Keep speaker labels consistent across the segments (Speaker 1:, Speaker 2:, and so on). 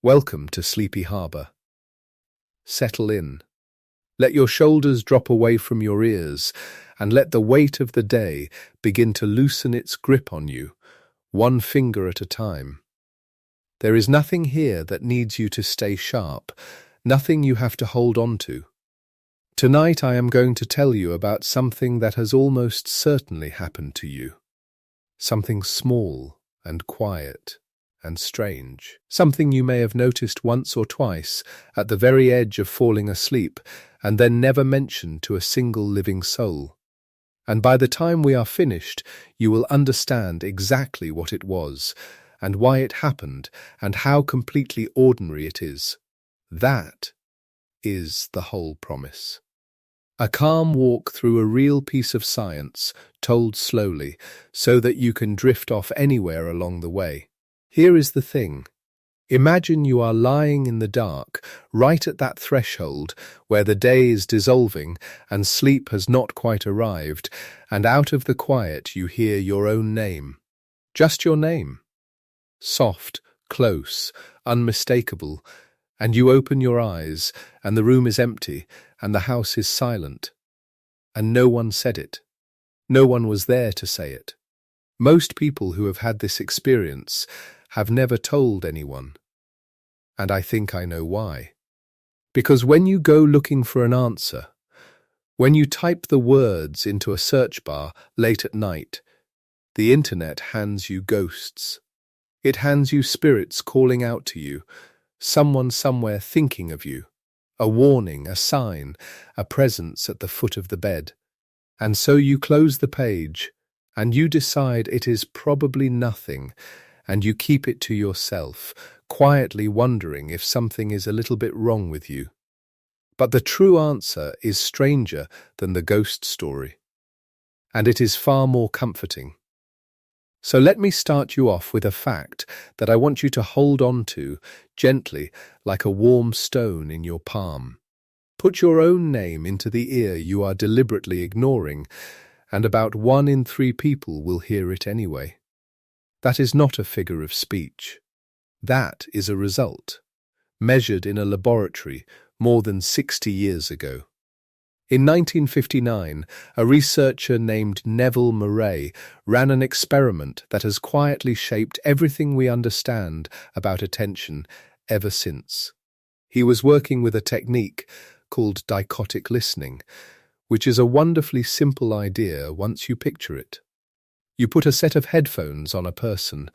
Speaker 1: Welcome to Sleepy Harbour. Settle in. Let your shoulders drop away from your ears, and let the weight of the day begin to loosen its grip on you, one finger at a time. There is nothing here that needs you to stay sharp, nothing you have to hold on to. Tonight I am going to tell you about something that has almost certainly happened to you. Something small and quiet and strange. Something you may have noticed once or twice at the very edge of falling asleep and then never mentioned to a single living soul. And by the time we are finished, you will understand exactly what it was and why it happened and how completely ordinary it is. That is the whole promise. A calm walk through a real piece of science, told slowly, so that you can drift off anywhere along the way. Here is the thing. Imagine you are lying in the dark, right at that threshold where the day is dissolving and sleep has not quite arrived, and out of the quiet you hear your own name. Just your name. Soft, close, unmistakable, and you open your eyes, and the room is empty, and the house is silent. And no one said it. No one was there to say it. Most people who have had this experience have never told anyone. And I think I know why. Because when you go looking for an answer, when you type the words into a search bar late at night, the internet hands you ghosts. It hands you spirits calling out to you, someone somewhere thinking of you, a warning, a sign, a presence at the foot of the bed. And so you close the page, and you decide it is probably nothing, and you keep it to yourself, quietly wondering if something is a little bit wrong with you. But the true answer is stranger than the ghost story, and it is far more comforting. So let me start you off with a fact that I want you to hold on to gently, like a warm stone in your palm. Put your own name into the ear you are deliberately ignoring, and about 1 in 3 people will hear it anyway. That is not a figure of speech. That is a result, measured in a laboratory more than 60 years ago. In 1959, a researcher named Neville Murray ran an experiment that has quietly shaped everything we understand about attention ever since. He was working with a technique called dichotic listening, which is a wonderfully simple idea once you picture it. You put a set of headphones on a person,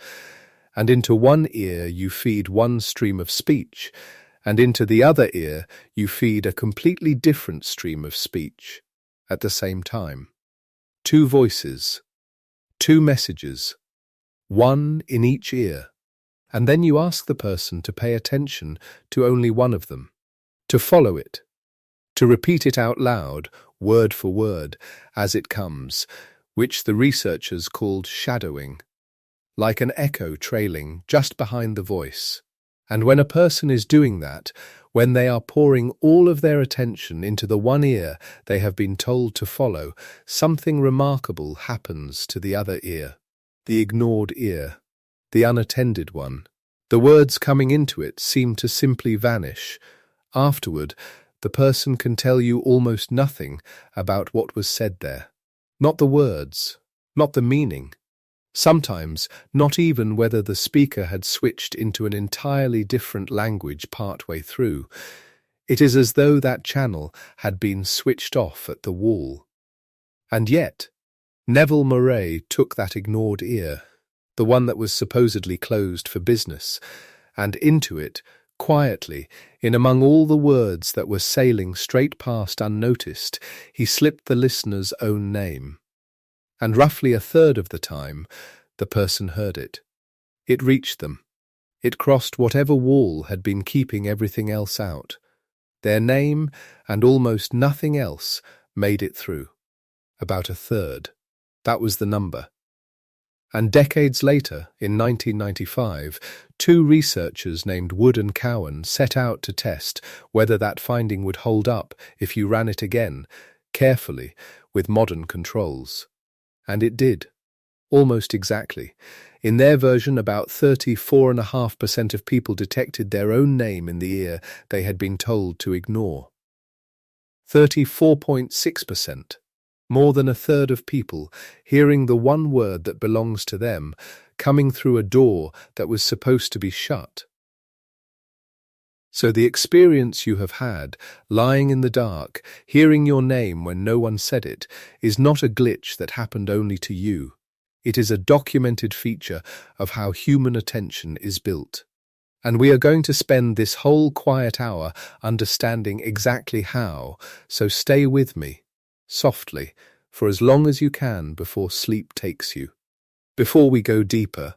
Speaker 1: and into one ear you feed one stream of speech, and into the other ear you feed a completely different stream of speech at the same time. 2 voices, 2 messages, 1 in each ear, and then you ask the person to pay attention to only one of them, to follow it, to repeat it out loud, word for word, as it comes, which the researchers called shadowing, like an echo trailing just behind the voice. And when a person is doing that, when they are pouring all of their attention into the one ear they have been told to follow, something remarkable happens to the other ear, the ignored ear, the unattended one. The words coming into it seem to simply vanish. Afterward, the person can tell you almost nothing about what was said there. Not the words, not the meaning. Sometimes not even whether the speaker had switched into an entirely different language partway through. It is as though that channel had been switched off at the wall. And yet, Neville Murray took that ignored ear, the one that was supposedly closed for business, and into it, quietly, in among all the words that were sailing straight past unnoticed, he slipped the listener's own name. And roughly 1/3 of the time, the person heard it. It reached them. It crossed whatever wall had been keeping everything else out. Their name and almost nothing else made it through. About 1/3. That was the number. And decades later, in 1995, 2 researchers named Wood and Cowan set out to test whether that finding would hold up if you ran it again, carefully, with modern controls. And it did. Almost exactly. In their version, about 34.5% of people detected their own name in the ear they had been told to ignore. 34.6%. More than a third of people hearing the one word that belongs to them coming through a door that was supposed to be shut. So the experience you have had, lying in the dark, hearing your name when no one said it, is not a glitch that happened only to you. It is a documented feature of how human attention is built. And we are going to spend this whole quiet hour understanding exactly how, so stay with me, softly, for as long as you can before sleep takes you. Before we go deeper,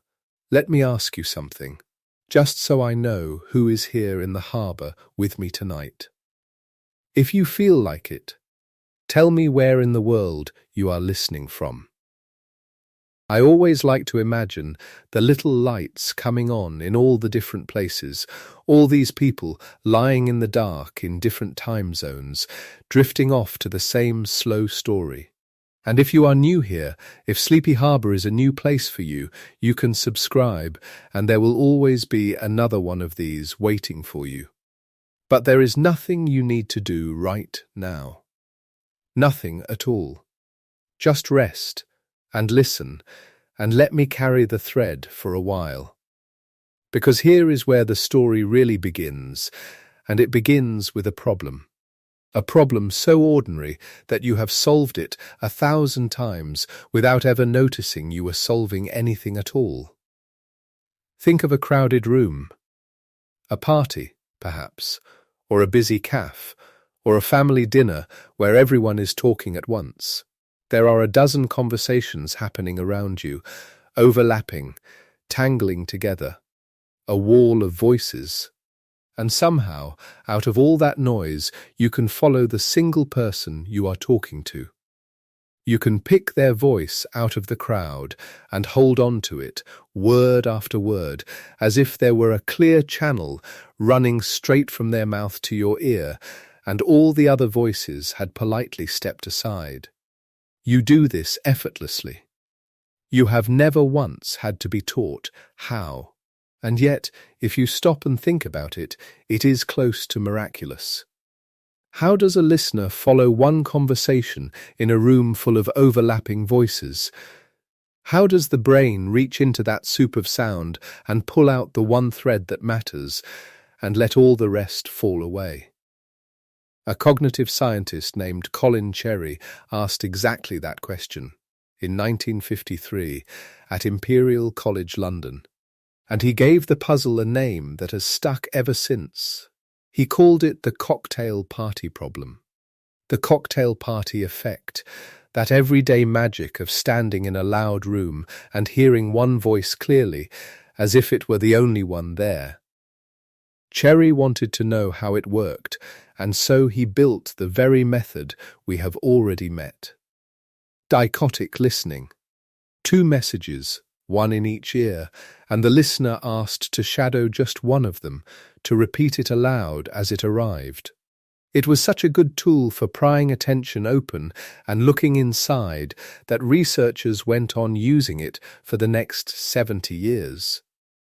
Speaker 1: let me ask you something, just so I know who is here in the harbour with me tonight. If you feel like it, tell me where in the world you are listening from. I always like to imagine the little lights coming on in all the different places, all these people lying in the dark in different time zones, drifting off to the same slow story. And if you are new here, if Sleepy Harbour is a new place for you, you can subscribe, and there will always be another one of these waiting for you. But there is nothing you need to do right now. Nothing at all. Just rest and listen, and let me carry the thread for a while. Because here is where the story really begins, and it begins with a problem. A problem so ordinary that you have solved it 1,000 times without ever noticing you were solving anything at all. Think of a crowded room. A party, perhaps, or a busy cafe, or a family dinner where everyone is talking at once. There are a dozen conversations happening around you, overlapping, tangling together. A wall of voices. And somehow, out of all that noise, you can follow the single person you are talking to. You can pick their voice out of the crowd and hold on to it, word after word, as if there were a clear channel running straight from their mouth to your ear, and all the other voices had politely stepped aside. You do this effortlessly. You have never once had to be taught how. And yet, if you stop and think about it, it is close to miraculous. How does a listener follow one conversation in a room full of overlapping voices? How does the brain reach into that soup of sound and pull out the one thread that matters and let all the rest fall away? A cognitive scientist named Colin Cherry asked exactly that question in 1953 at Imperial College London. And he gave the puzzle a name that has stuck ever since. He called it the cocktail party problem. The cocktail party effect, that everyday magic of standing in a loud room and hearing one voice clearly, as if it were the only one there. Cherry wanted to know how it worked, and so he built the very method we have already met. Dichotic listening. 2 messages, one in each ear, and the listener asked to shadow just one of them, to repeat it aloud as it arrived. It was such a good tool for prying attention open and looking inside that researchers went on using it for the next 70 years.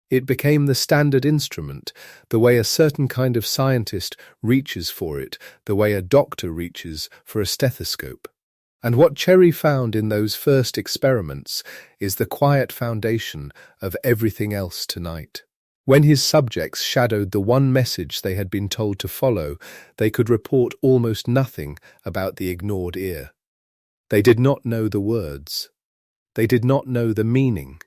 Speaker 1: It became the standard instrument, the way a certain kind of scientist reaches for it, the way a doctor reaches for a stethoscope. And what Cherry found in those first experiments is the quiet foundation of everything else tonight. When his subjects shadowed the one message they had been told to follow, they could report almost nothing about the ignored ear. They did not know the words. They did not know the meaning.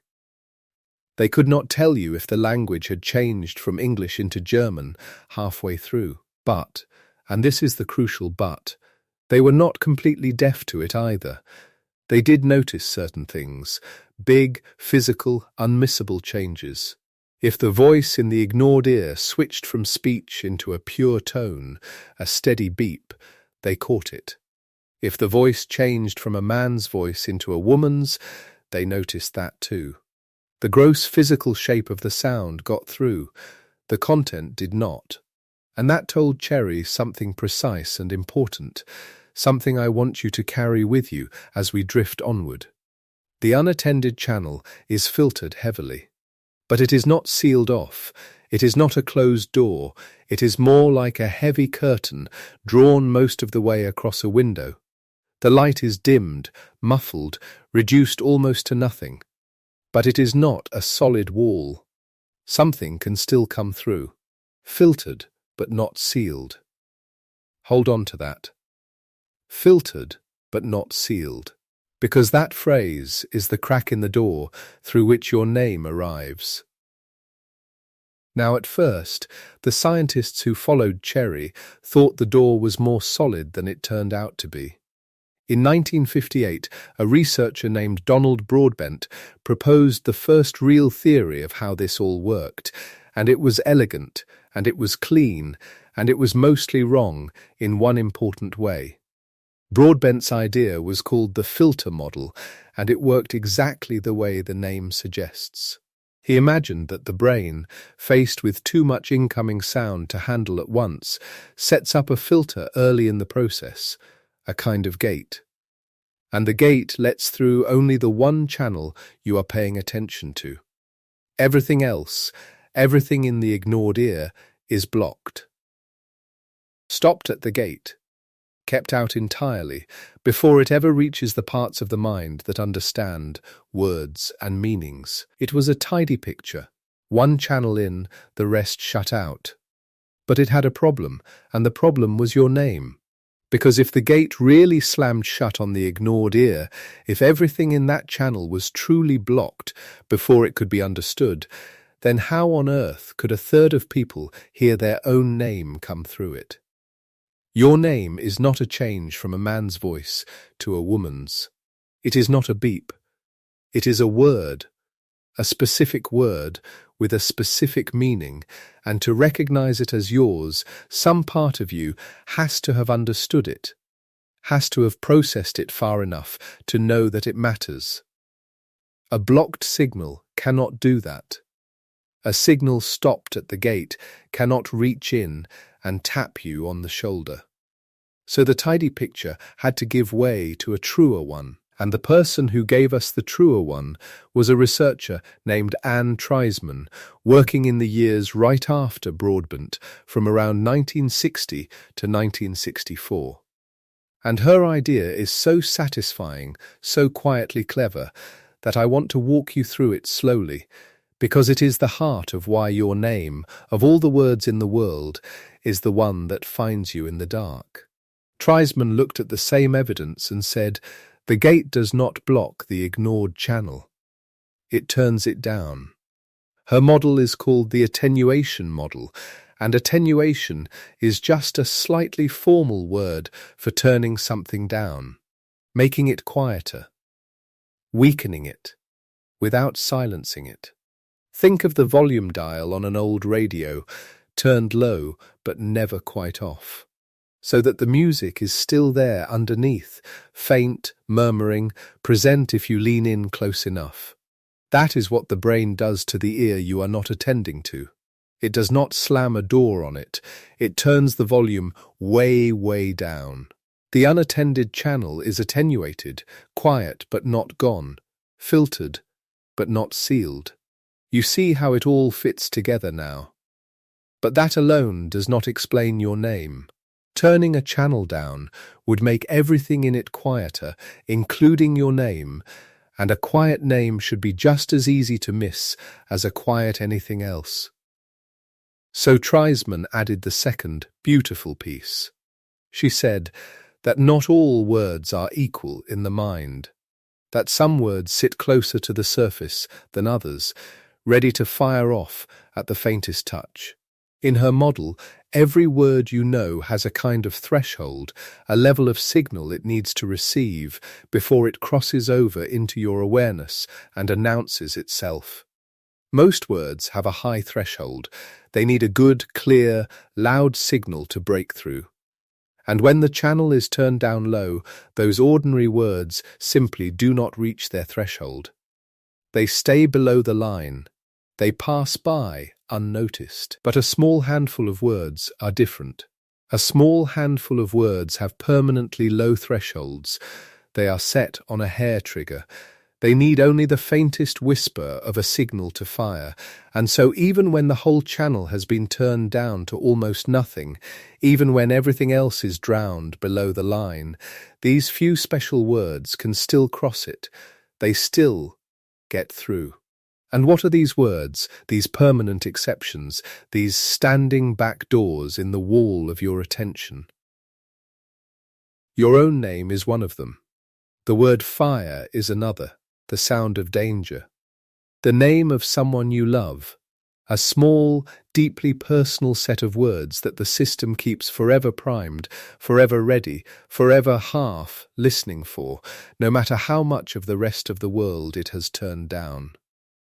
Speaker 1: They could not tell you if the language had changed from English into German halfway through. But, and this is the crucial but, they were not completely deaf to it either. They did notice certain things, big, physical, unmissable changes. If the voice in the ignored ear switched from speech into a pure tone, a steady beep, they caught it. If the voice changed from a man's voice into a woman's, they noticed that too. The gross physical shape of the sound got through, the content did not. And that told Cherry something precise and important, something I want you to carry with you as we drift onward. The unattended channel is filtered heavily. But it is not sealed off. It is not a closed door. It is more like a heavy curtain drawn most of the way across a window. The light is dimmed, muffled, reduced almost to nothing. But it is not a solid wall. Something can still come through. Filtered, but not sealed. Hold on to that. Filtered, but not sealed. Because that phrase is the crack in the door through which your name arrives. Now, at first, the scientists who followed Cherry thought the door was more solid than it turned out to be. In 1958, a researcher named Donald Broadbent proposed the first real theory of how this all worked, and it was elegant, and it was clean, and it was mostly wrong in one important way. Broadbent's idea was called the filter model, and it worked exactly the way the name suggests. He imagined that the brain, faced with too much incoming sound to handle at once, sets up a filter early in the process, a kind of gate. And the gate lets through only the one channel you are paying attention to. Everything else, everything in the ignored ear, is blocked. Stopped at the gate. Kept out entirely, before it ever reaches the parts of the mind that understand words and meanings. It was a tidy picture. One channel in, the rest shut out. But it had a problem, and the problem was your name. Because if the gate really slammed shut on the ignored ear, if everything in that channel was truly blocked before it could be understood, then how on earth could a third of people hear their own name come through it? Your name is not a change from a man's voice to a woman's. It is not a beep. It is a word, a specific word with a specific meaning, and to recognize it as yours, some part of you has to have understood it, has to have processed it far enough to know that it matters. A blocked signal cannot do that. A signal stopped at the gate cannot reach in and tap you on the shoulder. So the tidy picture had to give way to a truer one, and the person who gave us the truer one was a researcher named Anne Treisman, working in the years right after Broadbent, from around 1960 to 1964. And her idea is so satisfying, so quietly clever, that I want to walk you through it slowly, because it is the heart of why your name, of all the words in the world, is the one that finds you in the dark. Treisman looked at the same evidence and said, the gate does not block the ignored channel. It turns it down. Her model is called the attenuation model, and attenuation is just a slightly formal word for turning something down, making it quieter, weakening it, without silencing it. Think of the volume dial on an old radio, turned low but never quite off, so that the music is still there underneath, faint, murmuring, present if you lean in close enough. That is what the brain does to the ear you are not attending to. It does not slam a door on it. It turns the volume way, way down. The unattended channel is attenuated, quiet but not gone, filtered but not sealed. You see how it all fits together now. But that alone does not explain your name. Turning a channel down would make everything in it quieter, including your name, and a quiet name should be just as easy to miss as a quiet anything else. So Treisman added the second, beautiful piece. She said that not all words are equal in the mind, that some words sit closer to the surface than others, ready to fire off at the faintest touch. In her model, every word you know has a kind of threshold, a level of signal it needs to receive before it crosses over into your awareness and announces itself. Most words have a high threshold. They need a good, clear, loud signal to break through. And when the channel is turned down low, those ordinary words simply do not reach their threshold. They stay below the line. They pass by unnoticed. But a small handful of words are different. A small handful of words have permanently low thresholds. They are set on a hair trigger. They need only the faintest whisper of a signal to fire, and so even when the whole channel has been turned down to almost nothing, even when everything else is drowned below the line, these few special words can still cross it. They still get through. And what are these words, these permanent exceptions, these standing back doors in the wall of your attention? Your own name is one of them. The word fire is another, the sound of danger. The name of someone you love, a small, deeply personal set of words that the system keeps forever primed, forever ready, forever half listening for, no matter how much of the rest of the world it has turned down.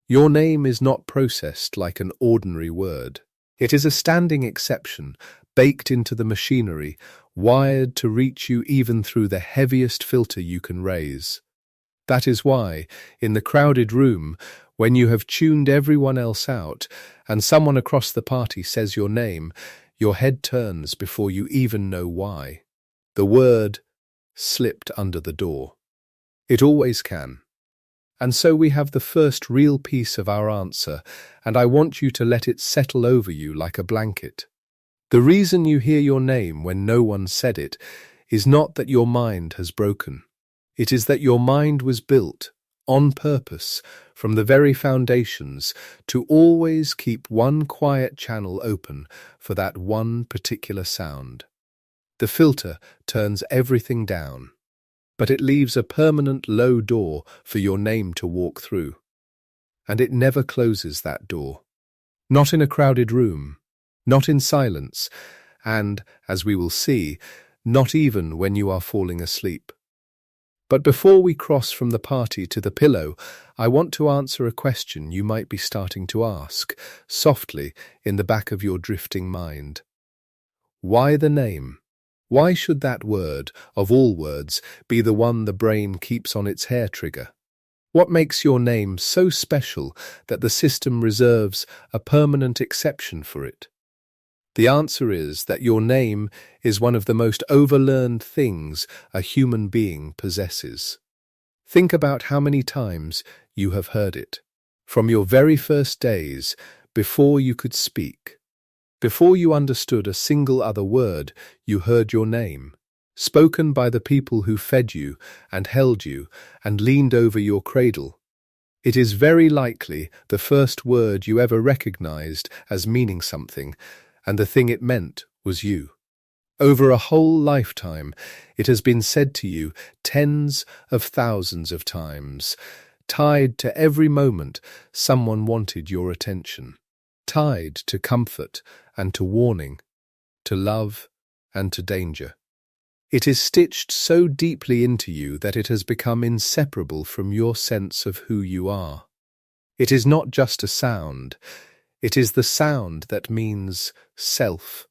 Speaker 1: Your name is not processed like an ordinary word. It is a standing exception, baked into the machinery, wired to reach you even through the heaviest filter you can raise. That is why, in the crowded room, when you have tuned everyone else out, and someone across the party says your name, your head turns before you even know why. The word slipped under the door. It always can. And so we have the first real piece of our answer, and I want you to let it settle over you like a blanket. The reason you hear your name when no one said it is not that your mind has broken. It is that your mind was built, on purpose, from the very foundations, to always keep one quiet channel open for that one particular sound. The filter turns everything down, but it leaves a permanent low door for your name to walk through. And it never closes that door. Not in a crowded room, not in silence, and, as we will see, not even when you are falling asleep. But before we cross from the party to the pillow, I want to answer a question you might be starting to ask, softly, in the back of your drifting mind. Why the name? Why should that word, of all words, be the one the brain keeps on its hair trigger? What makes your name so special that the system reserves a permanent exception for it? The answer is that your name is one of the most overlearned things a human being possesses. Think about how many times you have heard it, from your very first days, before you could speak. Before you understood a single other word, you heard your name, spoken by the people who fed you and held you and leaned over your cradle. It is very likely the first word you ever recognized as meaning something, and the thing it meant was you. Over a whole lifetime, it has been said to you tens of thousands of times, tied to every moment someone wanted your attention, tied to comfort and to warning, to love and to danger. It is stitched so deeply into you that it has become inseparable from your sense of who you are. It is not just a sound. It is the sound that means self.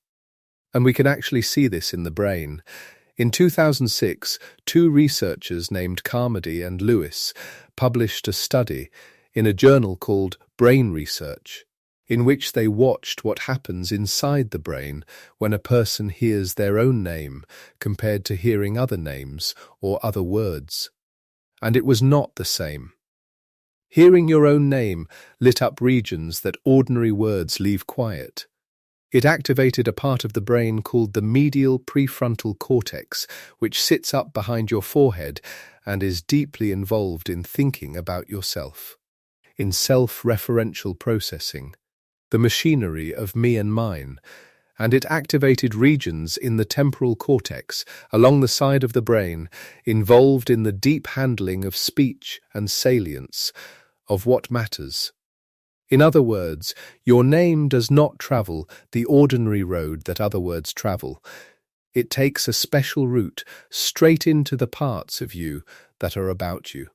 Speaker 1: And we can actually see this in the brain. In 2006, two researchers named Carmody and Lewis published a study in a journal called Brain Research, in which they watched what happens inside the brain when a person hears their own name compared to hearing other names or other words. And it was not the same. Hearing your own name lit up regions that ordinary words leave quiet. It activated a part of the brain called the medial prefrontal cortex, which sits up behind your forehead and is deeply involved in thinking about yourself, in self-referential processing, the machinery of me and mine, and it activated regions in the temporal cortex along the side of the brain involved in the deep handling of speech and salience, of what matters. In other words, your name does not travel the ordinary road that other words travel. It takes a special route straight into the parts of you that are about you.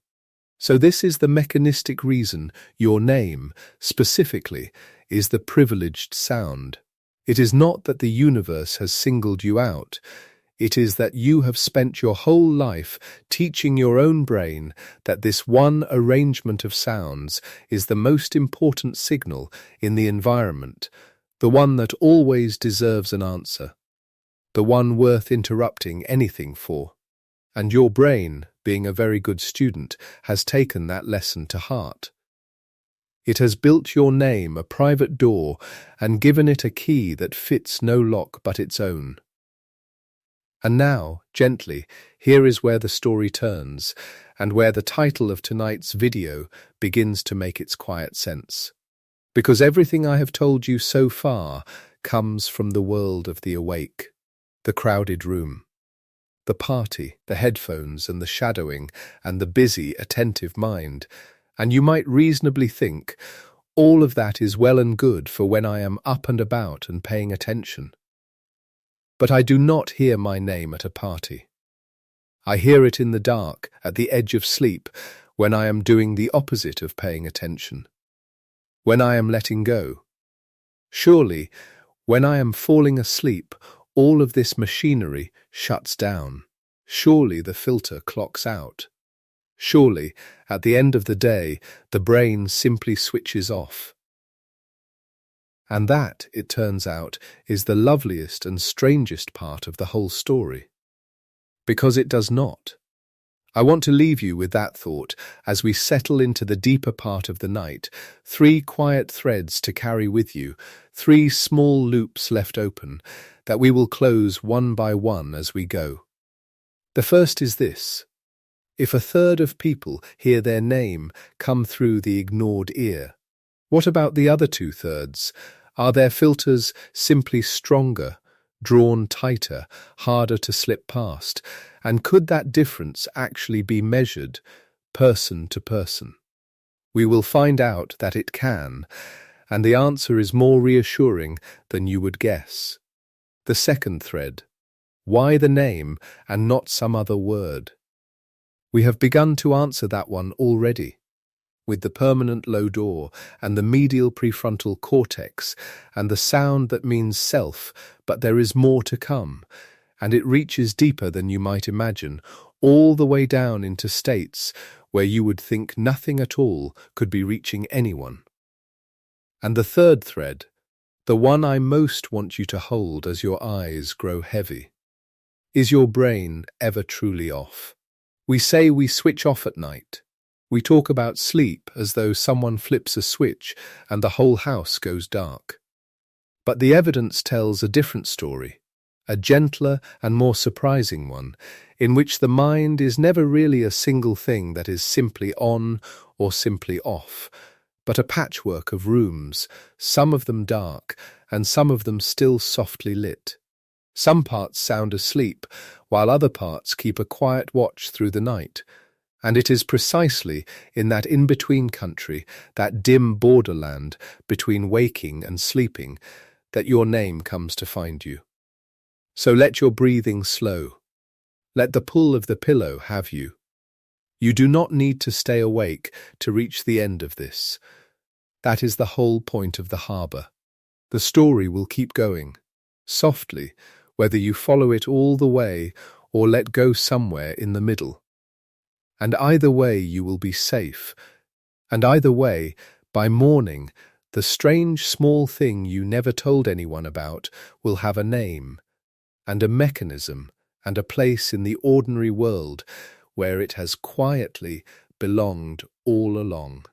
Speaker 1: So this is the mechanistic reason your name, specifically, is the privileged sound. It is not that the universe has singled you out. It is that you have spent your whole life teaching your own brain that this one arrangement of sounds is the most important signal in the environment, the one that always deserves an answer, the one worth interrupting anything for. And your brain, being a very good student, has taken that lesson to heart. It has built your name a private door and given it a key that fits no lock but its own. And now, gently, here is where the story turns, and where the title of tonight's video begins to make its quiet sense. Because everything I have told you so far comes from the world of the awake, the crowded room, the party, the headphones and the shadowing, and the busy, attentive mind. And you might reasonably think, all of that is well and good for when I am up and about and paying attention. But I do not hear my name at a party. I hear it in the dark, at the edge of sleep, when I am doing the opposite of paying attention. When I am letting go. Surely, when I am falling asleep, all of this machinery shuts down. Surely the filter clocks out. Surely, at the end of the day, the brain simply switches off. And that, it turns out, is the loveliest and strangest part of the whole story. Because it does not. I want to leave you with that thought as we settle into the deeper part of the night, 3 quiet threads to carry with you, 3 small loops left open, that we will close one by one as we go. The first is this. If a third of people hear their name come through the ignored ear, what about the other 2/3? Are their filters simply stronger, drawn tighter, harder to slip past? And could that difference actually be measured person to person? We will find out that it can, and the answer is more reassuring than you would guess. The second thread. Why the name and not some other word? We have begun to answer that one already. With the permanent low door and the medial prefrontal cortex and the sound that means self, but there is more to come, and it reaches deeper than you might imagine, all the way down into states where you would think nothing at all could be reaching anyone. And the third thread, the one I most want you to hold as your eyes grow heavy. Is your brain ever truly off? We say we switch off at night. We talk about sleep as though someone flips a switch and the whole house goes dark. But the evidence tells a different story, a gentler and more surprising one, in which the mind is never really a single thing that is simply on or simply off, but a patchwork of rooms, some of them dark and some of them still softly lit. Some parts sound asleep, while other parts keep a quiet watch through the night. And it is precisely in that in-between country, that dim borderland between waking and sleeping, that your name comes to find you. So let your breathing slow. Let the pull of the pillow have you. You do not need to stay awake to reach the end of this. That is the whole point of the harbour. The story will keep going, softly, whether you follow it all the way or let go somewhere in the middle. And either way you will be safe, and either way, by morning, the strange small thing you never told anyone about will have a name, and a mechanism, and a place in the ordinary world where it has quietly belonged all along.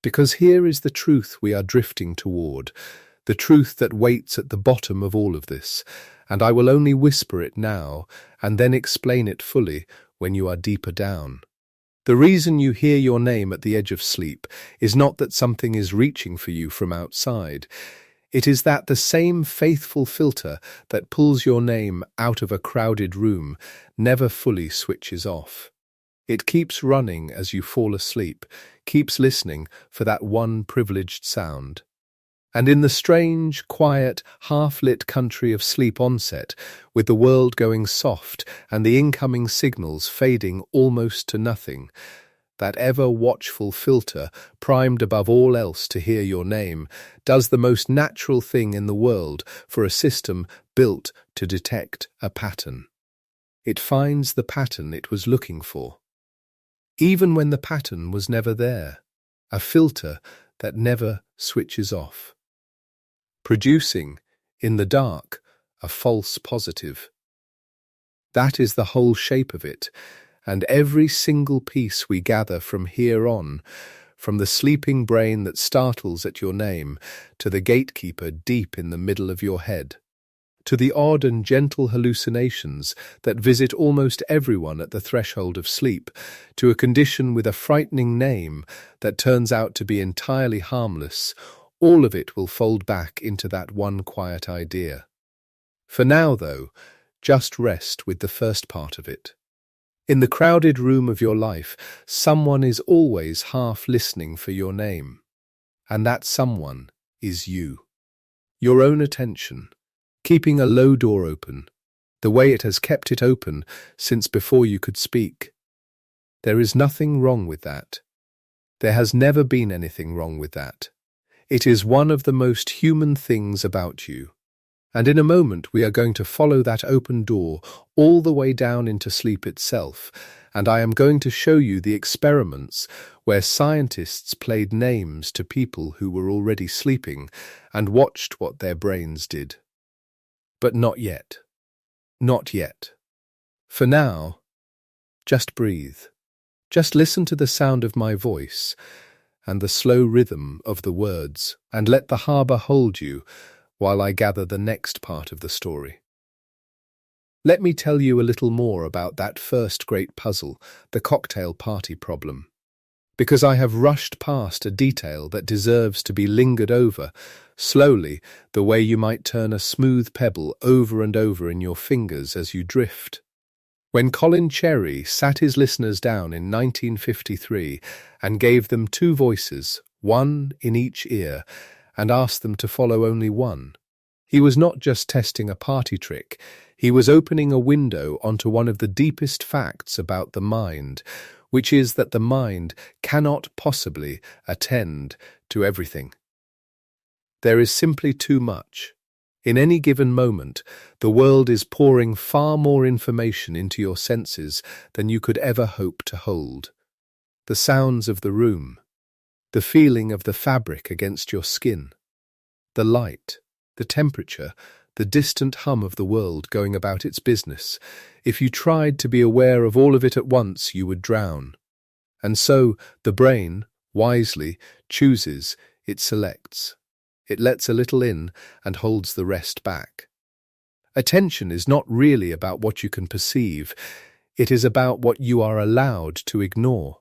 Speaker 1: Because here is the truth we are drifting toward, the truth that waits at the bottom of all of this, and I will only whisper it now, and then explain it fully when you are deeper down. The reason you hear your name at the edge of sleep is not that something is reaching for you from outside. It is that the same faithful filter that pulls your name out of a crowded room never fully switches off. It keeps running as you fall asleep, keeps listening for that one privileged sound. And in the strange, quiet, half-lit country of sleep onset, with the world going soft and the incoming signals fading almost to nothing, that ever-watchful filter, primed above all else to hear your name, does the most natural thing in the world for a system built to detect a pattern. It finds the pattern it was looking for, even when the pattern was never there, a filter that never switches off, producing, in the dark, a false positive. That is the whole shape of it, and every single piece we gather from here on, from the sleeping brain that startles at your name, to the gatekeeper deep in the middle of your head, to the odd and gentle hallucinations that visit almost everyone at the threshold of sleep, to a condition with a frightening name that turns out to be entirely harmless, all of it will fold back into that one quiet idea. For now, though, just rest with the first part of it. In the crowded room of your life, someone is always half listening for your name. And that someone is you. Your own attention, keeping a low door open, the way it has kept it open since before you could speak. There is nothing wrong with that. There has never been anything wrong with that. It is one of the most human things about you. And in a moment we are going to follow that open door all the way down into sleep itself, and I am going to show you the experiments where scientists played names to people who were already sleeping and watched what their brains did. But not yet. Not yet. For now, just breathe. Just listen to the sound of my voice and the slow rhythm of the words, and let the harbour hold you while I gather the next part of the story. Let me tell you a little more about that first great puzzle, the cocktail party problem, because I have rushed past a detail that deserves to be lingered over, slowly, the way you might turn a smooth pebble over and over in your fingers as you drift. When Colin Cherry sat his listeners down in 1953 and gave them two voices, one in each ear, and asked them to follow only one, he was not just testing a party trick, he was opening a window onto one of the deepest facts about the mind, which is that the mind cannot possibly attend to everything. There is simply too much. In any given moment, the world is pouring far more information into your senses than you could ever hope to hold. The sounds of the room, the feeling of the fabric against your skin, the light, the temperature, the distant hum of the world going about its business. If you tried to be aware of all of it at once, you would drown. And so the brain, wisely, chooses, it selects. It lets a little in and holds the rest back. Attention is not really about what you can perceive. It is about what you are allowed to ignore.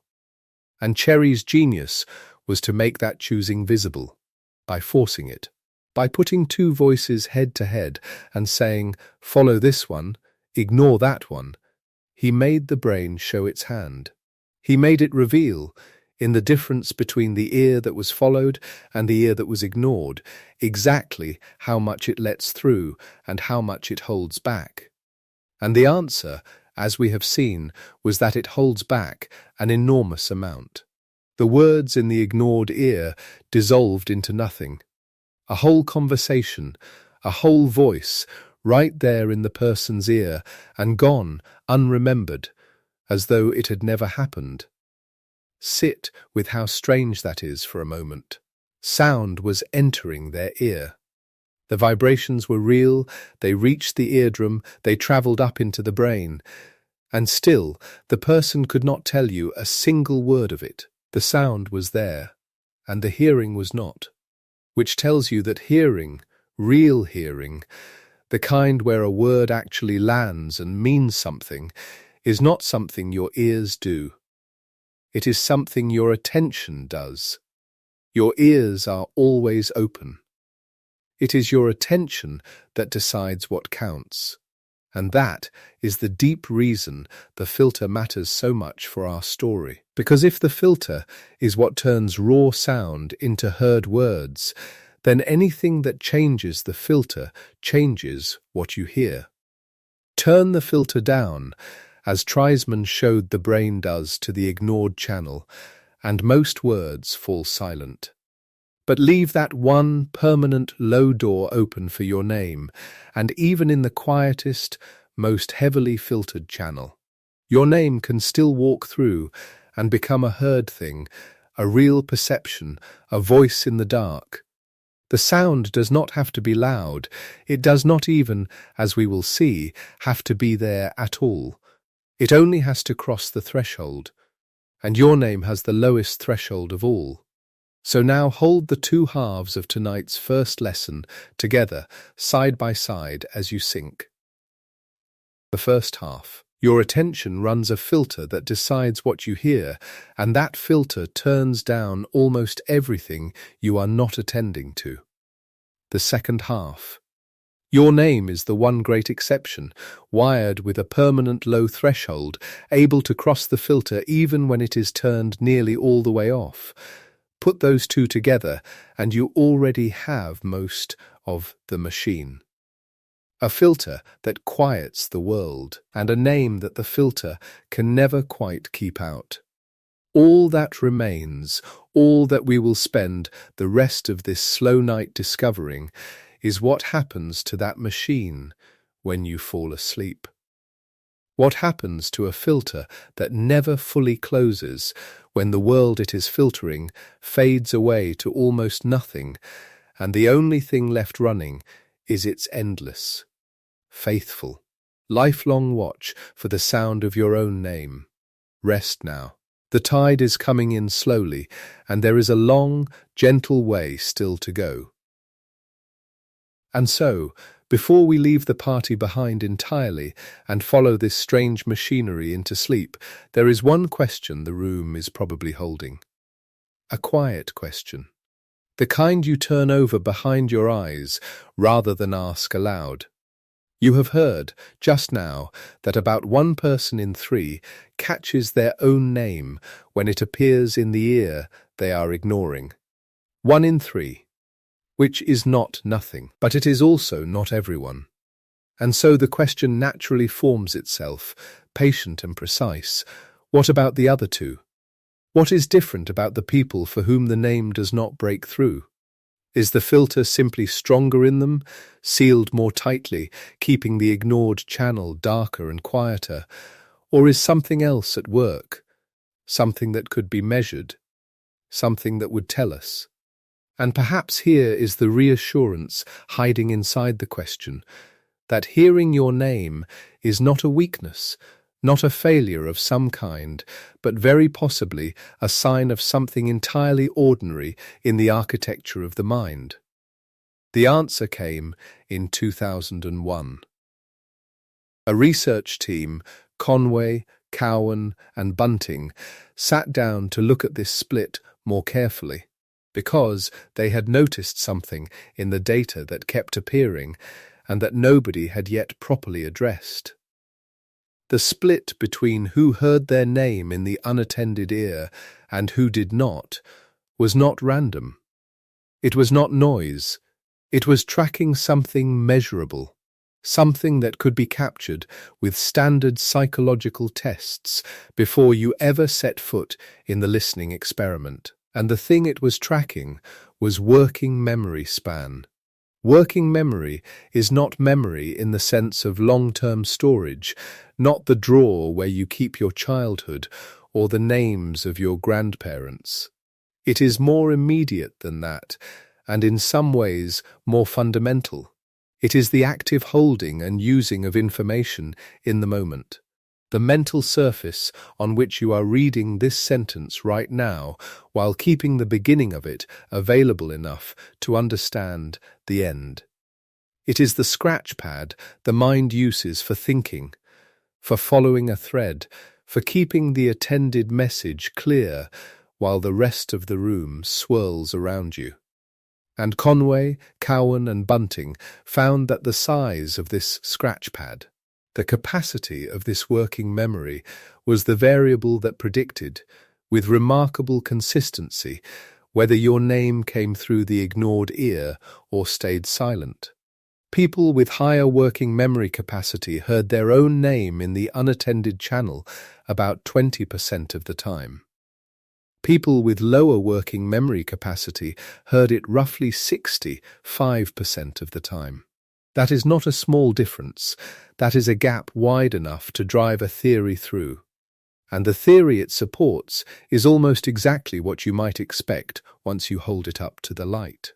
Speaker 1: And Cherry's genius was to make that choosing visible, by forcing it, by putting two voices head to head and saying, follow this one, ignore that one. He made the brain show its hand. He made it reveal, in the difference between the ear that was followed and the ear that was ignored, exactly how much it lets through and how much it holds back. And the answer, as we have seen, was that it holds back an enormous amount. The words in the ignored ear dissolved into nothing. A whole conversation, a whole voice, right there in the person's ear, and gone, unremembered, as though it had never happened. Sit with how strange that is for a moment. Sound was entering their ear. The vibrations were real, they reached the eardrum, they travelled up into the brain. And still, the person could not tell you a single word of it. The sound was there, and the hearing was not. Which tells you that hearing, real hearing, the kind where a word actually lands and means something, is not something your ears do. It is something your attention does. Your ears are always open. It is your attention that decides what counts. And that is the deep reason the filter matters so much for our story. Because if the filter is what turns raw sound into heard words, then anything that changes the filter changes what you hear. Turn the filter down, as Treisman showed the brain does to the ignored channel, and most words fall silent. But leave that one permanent low door open for your name, and even in the quietest, most heavily filtered channel, your name can still walk through and become a heard thing, a real perception, a voice in the dark. The sound does not have to be loud. It does not even, as we will see, have to be there at all. It only has to cross the threshold, and your name has the lowest threshold of all. So now hold the two halves of tonight's first lesson together, side by side as you sink. The first half. Your attention runs a filter that decides what you hear, and that filter turns down almost everything you are not attending to. The second half. Your name is the one great exception, wired with a permanent low threshold, able to cross the filter even when it is turned nearly all the way off. Put those two together, and you already have most of the machine. A filter that quiets the world, and a name that the filter can never quite keep out. All that remains, all that we will spend the rest of this slow night discovering, is what happens to that machine when you fall asleep. What happens to a filter that never fully closes when the world it is filtering fades away to almost nothing, and the only thing left running is its endless, faithful, lifelong watch for the sound of your own name. Rest now. The tide is coming in slowly, and there is a long, gentle way still to go. And so, before we leave the party behind entirely and follow this strange machinery into sleep, there is one question the room is probably holding. A quiet question. The kind you turn over behind your eyes rather than ask aloud. You have heard, just now, that about 1 person in 3 catches their own name when it appears in the ear they are ignoring. 1 in 3. Which is not nothing, but it is also not everyone. And so the question naturally forms itself, patient and precise. What about the other 2? What is different about the people for whom the name does not break through? Is the filter simply stronger in them, sealed more tightly, keeping the ignored channel darker and quieter? Or is something else at work? Something that could be measured? Something that would tell us? And perhaps here is the reassurance hiding inside the question, that hearing your name is not a weakness, not a failure of some kind, but very possibly a sign of something entirely ordinary in the architecture of the mind. The answer came in 2001. A research team, Conway, Cowan, and Bunting, sat down to look at this split more carefully, because they had noticed something in the data that kept appearing and that nobody had yet properly addressed. The split between who heard their name in the unattended ear and who did not was not random. It was not noise. It was tracking something measurable, something that could be captured with standard psychological tests before you ever set foot in the listening experiment. And the thing it was tracking was working memory span. Working memory is not memory in the sense of long-term storage, not the drawer where you keep your childhood or the names of your grandparents. It is more immediate than that, and in some ways more fundamental. It is the active holding and using of information in the moment. The mental surface on which you are reading this sentence right now, while keeping the beginning of it available enough to understand the end. It is the scratch pad the mind uses for thinking, for following a thread, for keeping the attended message clear while the rest of the room swirls around you. And Conway, Cowan, and Bunting found that the size of this scratch pad, the capacity of this working memory, was the variable that predicted, with remarkable consistency, whether your name came through the ignored ear or stayed silent. People with higher working memory capacity heard their own name in the unattended channel about 20% of the time. People with lower working memory capacity heard it roughly 65% of the time. That is not a small difference. That is a gap wide enough to drive a theory through. And the theory it supports is almost exactly what you might expect once you hold it up to the light.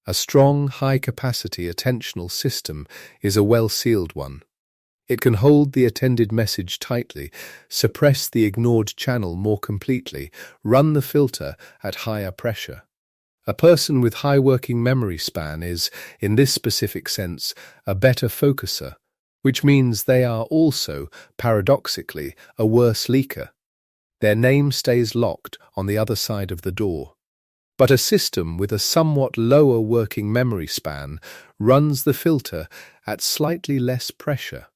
Speaker 1: A strong, high-capacity attentional system is a well-sealed one. It can hold the attended message tightly, suppress the ignored channel more completely, run the filter at higher pressure. A person with high working memory span is, in this specific sense, a better focuser, which means they are also, paradoxically, a worse leaker. Their name stays locked on the other side of the door. But a system with a somewhat lower working memory span runs the filter at slightly less pressure.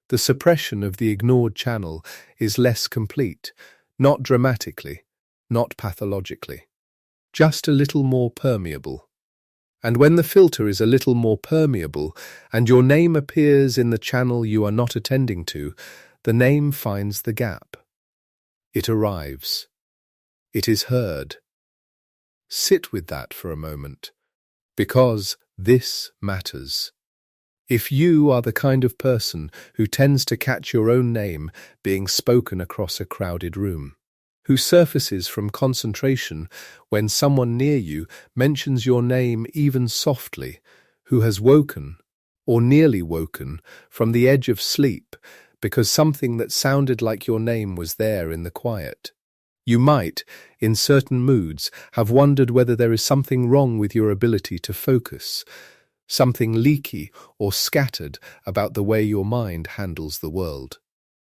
Speaker 1: The suppression of the ignored channel is less complete, not dramatically, not pathologically, just a little more permeable. And when the filter is a little more permeable and your name appears in the channel you are not attending to, the name finds the gap. It arrives. It is heard. Sit with that for a moment, because this matters. If you are the kind of person who tends to catch your own name being spoken across a crowded room, who surfaces from concentration when someone near you mentions your name even softly, who has woken, or nearly woken, from the edge of sleep because something that sounded like your name was there in the quiet. You might, in certain moods, have wondered whether there is something wrong with your ability to focus, something leaky or scattered about the way your mind handles the world.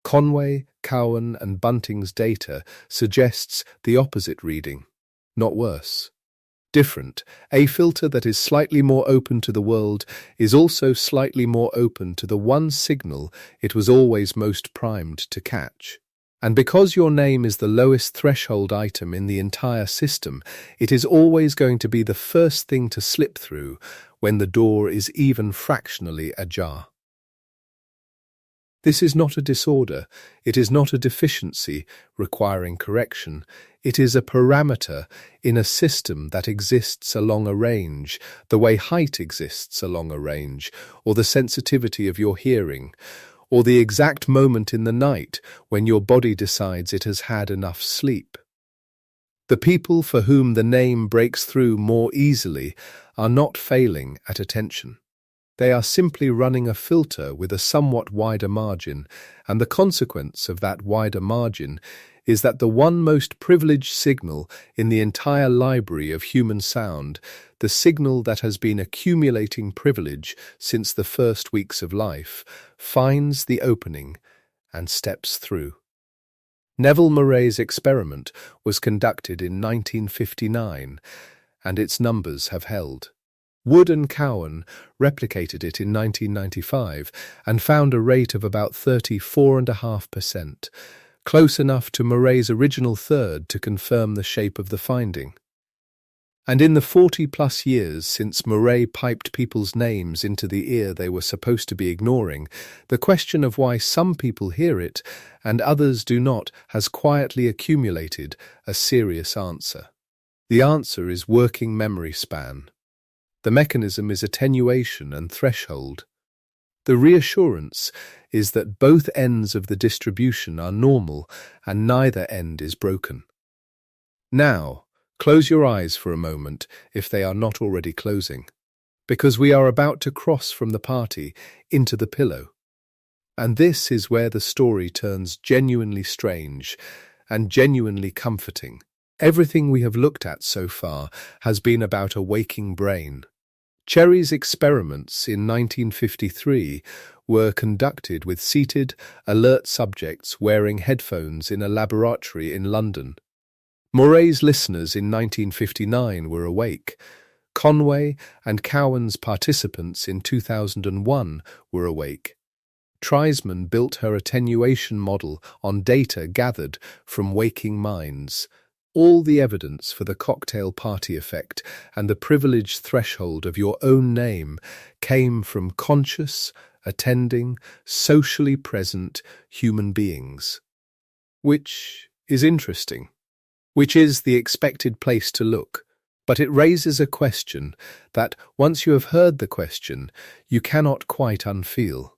Speaker 1: Conway, Cowan and Bunting's data suggests the opposite reading, not worse. Different. A filter that is slightly more open to the world is also slightly more open to the one signal it was always most primed to catch. And because your name is the lowest threshold item in the entire system, it is always going to be the first thing to slip through when the door is even fractionally ajar. This is not a disorder, it is not a deficiency requiring correction, it is a parameter in a system that exists along a range, the way height exists along a range, or the sensitivity of your hearing, or the exact moment in the night when your body decides it has had enough sleep. The people for whom the name breaks through more easily are not failing at attention. They are simply running a filter with a somewhat wider margin, and the consequence of that wider margin is that the one most privileged signal in the entire library of human sound, the signal that has been accumulating privilege since the first weeks of life, finds the opening and steps through. Neville Murray's experiment was conducted in 1959, and its numbers have held. Wood and Cowan replicated it in 1995 and found a rate of about 34.5%, close enough to Murray's original third to confirm the shape of the finding. And in the 40-plus years since Murray piped people's names into the ear they were supposed to be ignoring, the question of why some people hear it and others do not has quietly accumulated a serious answer. The answer is working memory span. The mechanism is attenuation and threshold. The reassurance is that both ends of the distribution are normal and neither end is broken. Now, close your eyes for a moment if they are not already closing, because we are about to cross from the party into the pillow. And this is where the story turns genuinely strange and genuinely comforting. Everything we have looked at so far has been about a waking brain. Cherry's experiments in 1953 were conducted with seated, alert subjects wearing headphones in a laboratory in London. Murray's listeners in 1959 were awake. Conway and Cowan's participants in 2001 were awake. Treisman built her attenuation model on data gathered from waking minds. All the evidence for the cocktail party effect and the privilege threshold of your own name came from conscious, attending, socially present human beings. Which is interesting. Which is the expected place to look. But it raises a question that, once you have heard the question, you cannot quite unfeel.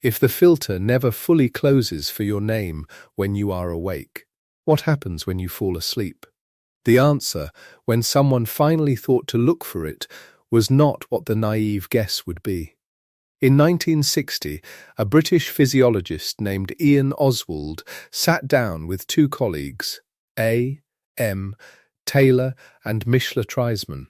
Speaker 1: If the filter never fully closes for your name when you are awake, what happens when you fall asleep? The answer, when someone finally thought to look for it, was not what the naive guess would be. In 1960, a British physiologist named Ian Oswald sat down with two colleagues, A. M. Taylor and Mishla Treisman.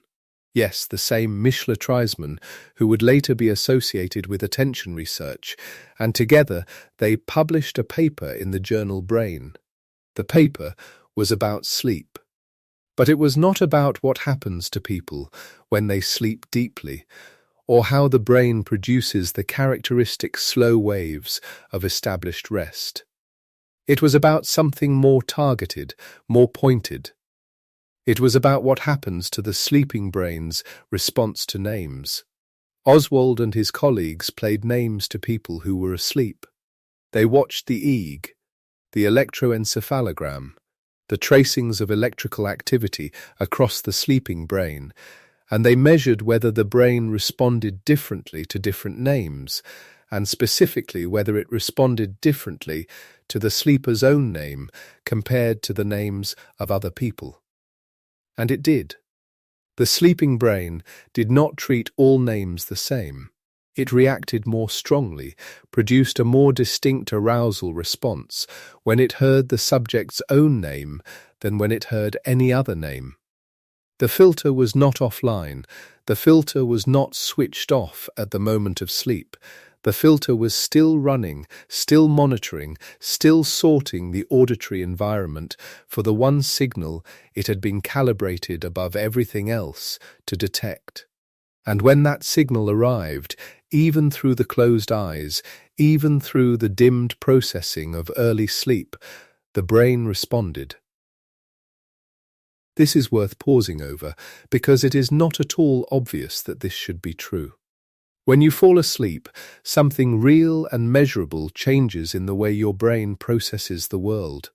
Speaker 1: Yes, the same Mishla Treisman who would later be associated with attention research, and together they published a paper in the journal Brain. The paper was about sleep. But it was not about what happens to people when they sleep deeply, or how the brain produces the characteristic slow waves of established rest. It was about something more targeted, more pointed. It was about what happens to the sleeping brain's response to names. Oswald and his colleagues played names to people who were asleep. They watched the EEG, the electroencephalogram, the tracings of electrical activity across the sleeping brain, and they measured whether the brain responded differently to different names, and specifically whether it responded differently to the sleeper's own name compared to the names of other people. And it did. The sleeping brain did not treat all names the same. It reacted more strongly, produced a more distinct arousal response when it heard the subject's own name than when it heard any other name. The filter was not offline. The filter was not switched off at the moment of sleep. The filter was still running, still monitoring, still sorting the auditory environment for the one signal it had been calibrated above everything else to detect. And when that signal arrived, even through the closed eyes, even through the dimmed processing of early sleep, the brain responded. This is worth pausing over, because it is not at all obvious that this should be true. When you fall asleep, something real and measurable changes in the way your brain processes the world.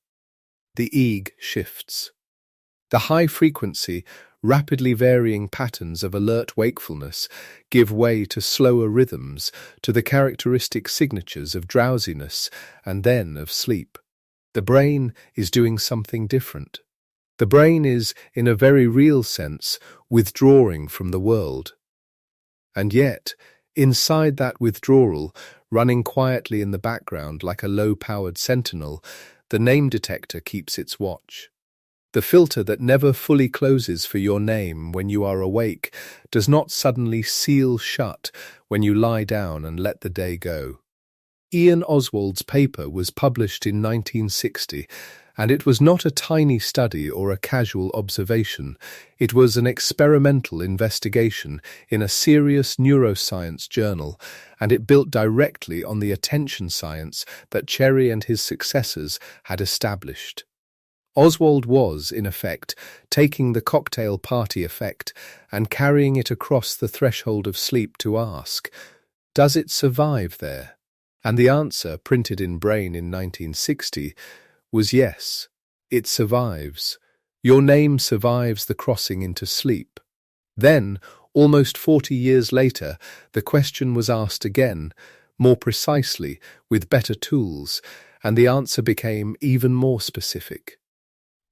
Speaker 1: The EEG shifts. The high-frequency, rapidly varying patterns of alert wakefulness give way to slower rhythms, to the characteristic signatures of drowsiness and then of sleep. The brain is doing something different. The brain is, in a very real sense, withdrawing from the world. And yet, inside that withdrawal, running quietly in the background like a low-powered sentinel, the name detector keeps its watch. The filter that never fully closes for your name when you are awake does not suddenly seal shut when you lie down and let the day go. Ian Oswald's paper was published in 1960, and it was not a tiny study or a casual observation. It was an experimental investigation in a serious neuroscience journal, and it built directly on the attention science that Cherry and his successors had established. Oswald was, in effect, taking the cocktail party effect and carrying it across the threshold of sleep to ask, does it survive there? And the answer, printed in Brain in 1960, was yes, it survives. Your name survives the crossing into sleep. Then, almost 40 years later, the question was asked again, more precisely, with better tools, and the answer became even more specific.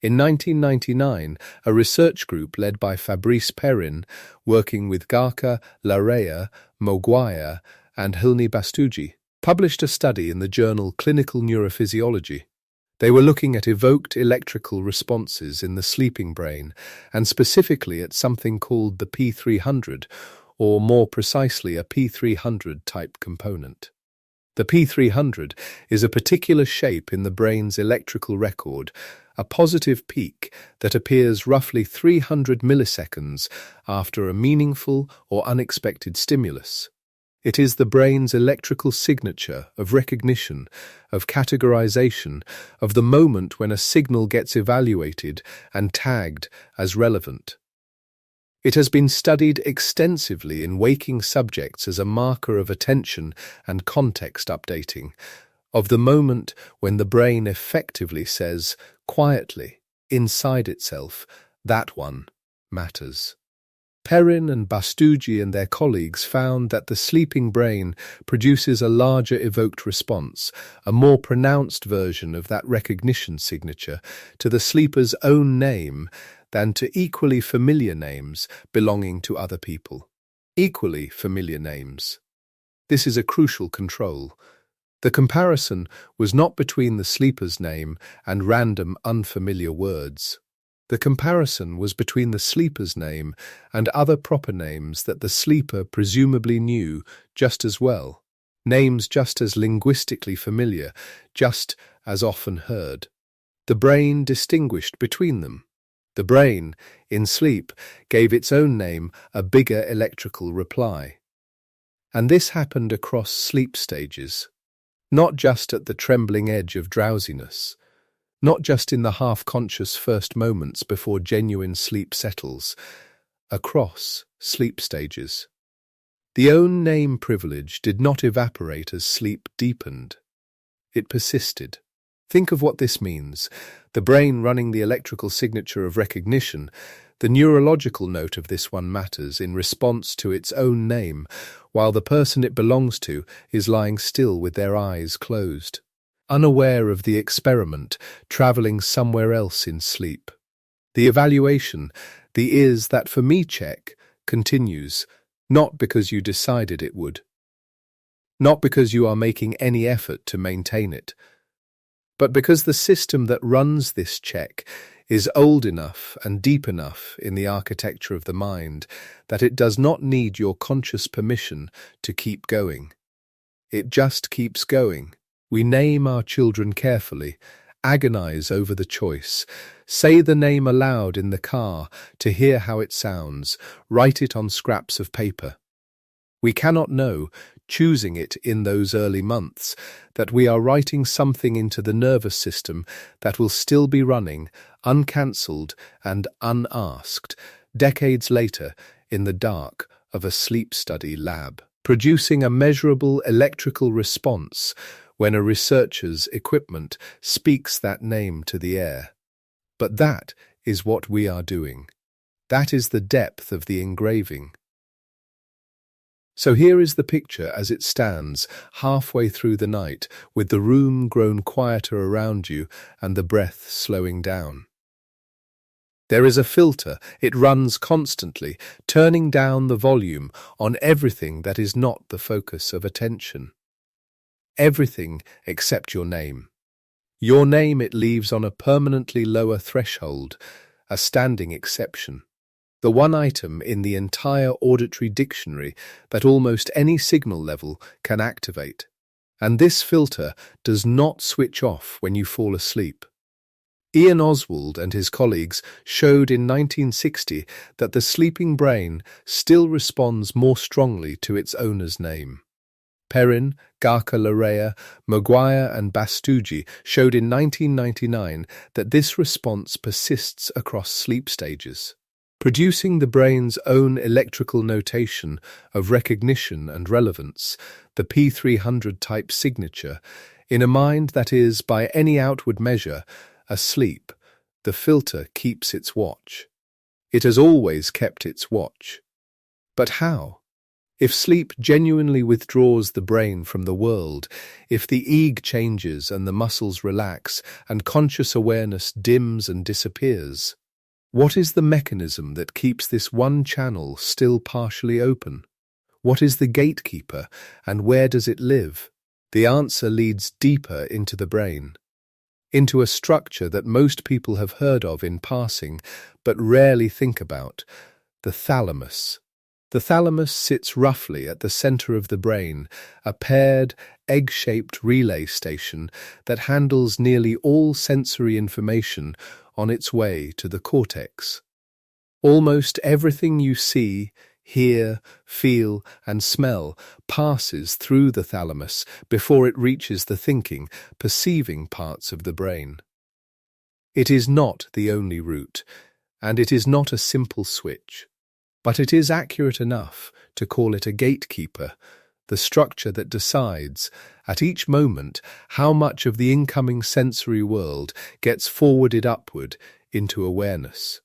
Speaker 1: In 1999, a research group led by Fabrice Perrin, working with Garca, Larrea, Moguaya, and Hilni Bastugi, published a study in the journal Clinical Neurophysiology. They were looking at evoked electrical responses in the sleeping brain, and specifically at something called the P300, or more precisely a P300 type component. The P300 is a particular shape in the brain's electrical record, a positive peak that appears roughly 300 milliseconds after a meaningful or unexpected stimulus. It is the brain's electrical signature of recognition, of categorization, of the moment when a signal gets evaluated and tagged as relevant. It has been studied extensively in waking subjects as a marker of attention and context updating, of the moment when the brain effectively says, quietly, inside itself, that one matters. Perrin and Bastugi and their colleagues found that the sleeping brain produces a larger evoked response, a more pronounced version of that recognition signature, to the sleeper's own name than to equally familiar names belonging to other people. Equally familiar names. This is a crucial control. The comparison was not between the sleeper's name and random unfamiliar words. The comparison was between the sleeper's name and other proper names that the sleeper presumably knew just as well. Names just as linguistically familiar, just as often heard. The brain distinguished between them. The brain, in sleep, gave its own name a bigger electrical reply. And this happened across sleep stages, not just at the trembling edge of drowsiness, not just in the half-conscious first moments before genuine sleep settles, across sleep stages. The own name privilege did not evaporate as sleep deepened. It persisted. Think of what this means. The brain running the electrical signature of recognition. The neurological note of this one matters in response to its own name, while the person it belongs to is lying still with their eyes closed, unaware of the experiment, travelling somewhere else in sleep. The evaluation, the "is that for me" check, continues, not because you decided it would, not because you are making any effort to maintain it, but because the system that runs this check is old enough and deep enough in the architecture of the mind that it does not need your conscious permission to keep going. It just keeps going. We name our children carefully, agonize over the choice, say the name aloud in the car to hear how it sounds, write it on scraps of paper. We cannot know, choosing it in those early months, that we are writing something into the nervous system that will still be running, uncancelled and unasked, decades later in the dark of a sleep study lab, producing a measurable electrical response when a researcher's equipment speaks that name to the air. But that is what we are doing. That is the depth of the engraving. So here is the picture as it stands, halfway through the night, with the room grown quieter around you and the breath slowing down. There is a filter. It runs constantly, turning down the volume on everything that is not the focus of attention. Everything except your name. Your name it leaves on a permanently lower threshold, a standing exception. The one item in the entire auditory dictionary that almost any signal level can activate. And this filter does not switch off when you fall asleep. Ian Oswald and his colleagues showed in 1960 that the sleeping brain still responds more strongly to its owner's name. Perrin, Garca-Larea, Maguire and Bastugi showed in 1999 that this response persists across sleep stages, producing the brain's own electrical notation of recognition and relevance, the P300 type signature, in a mind that is, by any outward measure, asleep. The filter keeps its watch. It has always kept its watch. But how? If sleep genuinely withdraws the brain from the world, if the EEG changes and the muscles relax and conscious awareness dims and disappears, what is the mechanism that keeps this one channel still partially open? What is the gatekeeper, and where does it live? The answer leads deeper into the brain, into a structure that most people have heard of in passing but rarely think about, the thalamus. The thalamus sits roughly at the center of the brain, a paired, egg-shaped relay station that handles nearly all sensory information on its way to the cortex. Almost everything you see, hear, feel, and smell passes through the thalamus before it reaches the thinking, perceiving parts of the brain. It is not the only route, and it is not a simple switch, but it is accurate enough to call it a gatekeeper, the structure that decides, at each moment, how much of the incoming sensory world gets forwarded upward into awareness.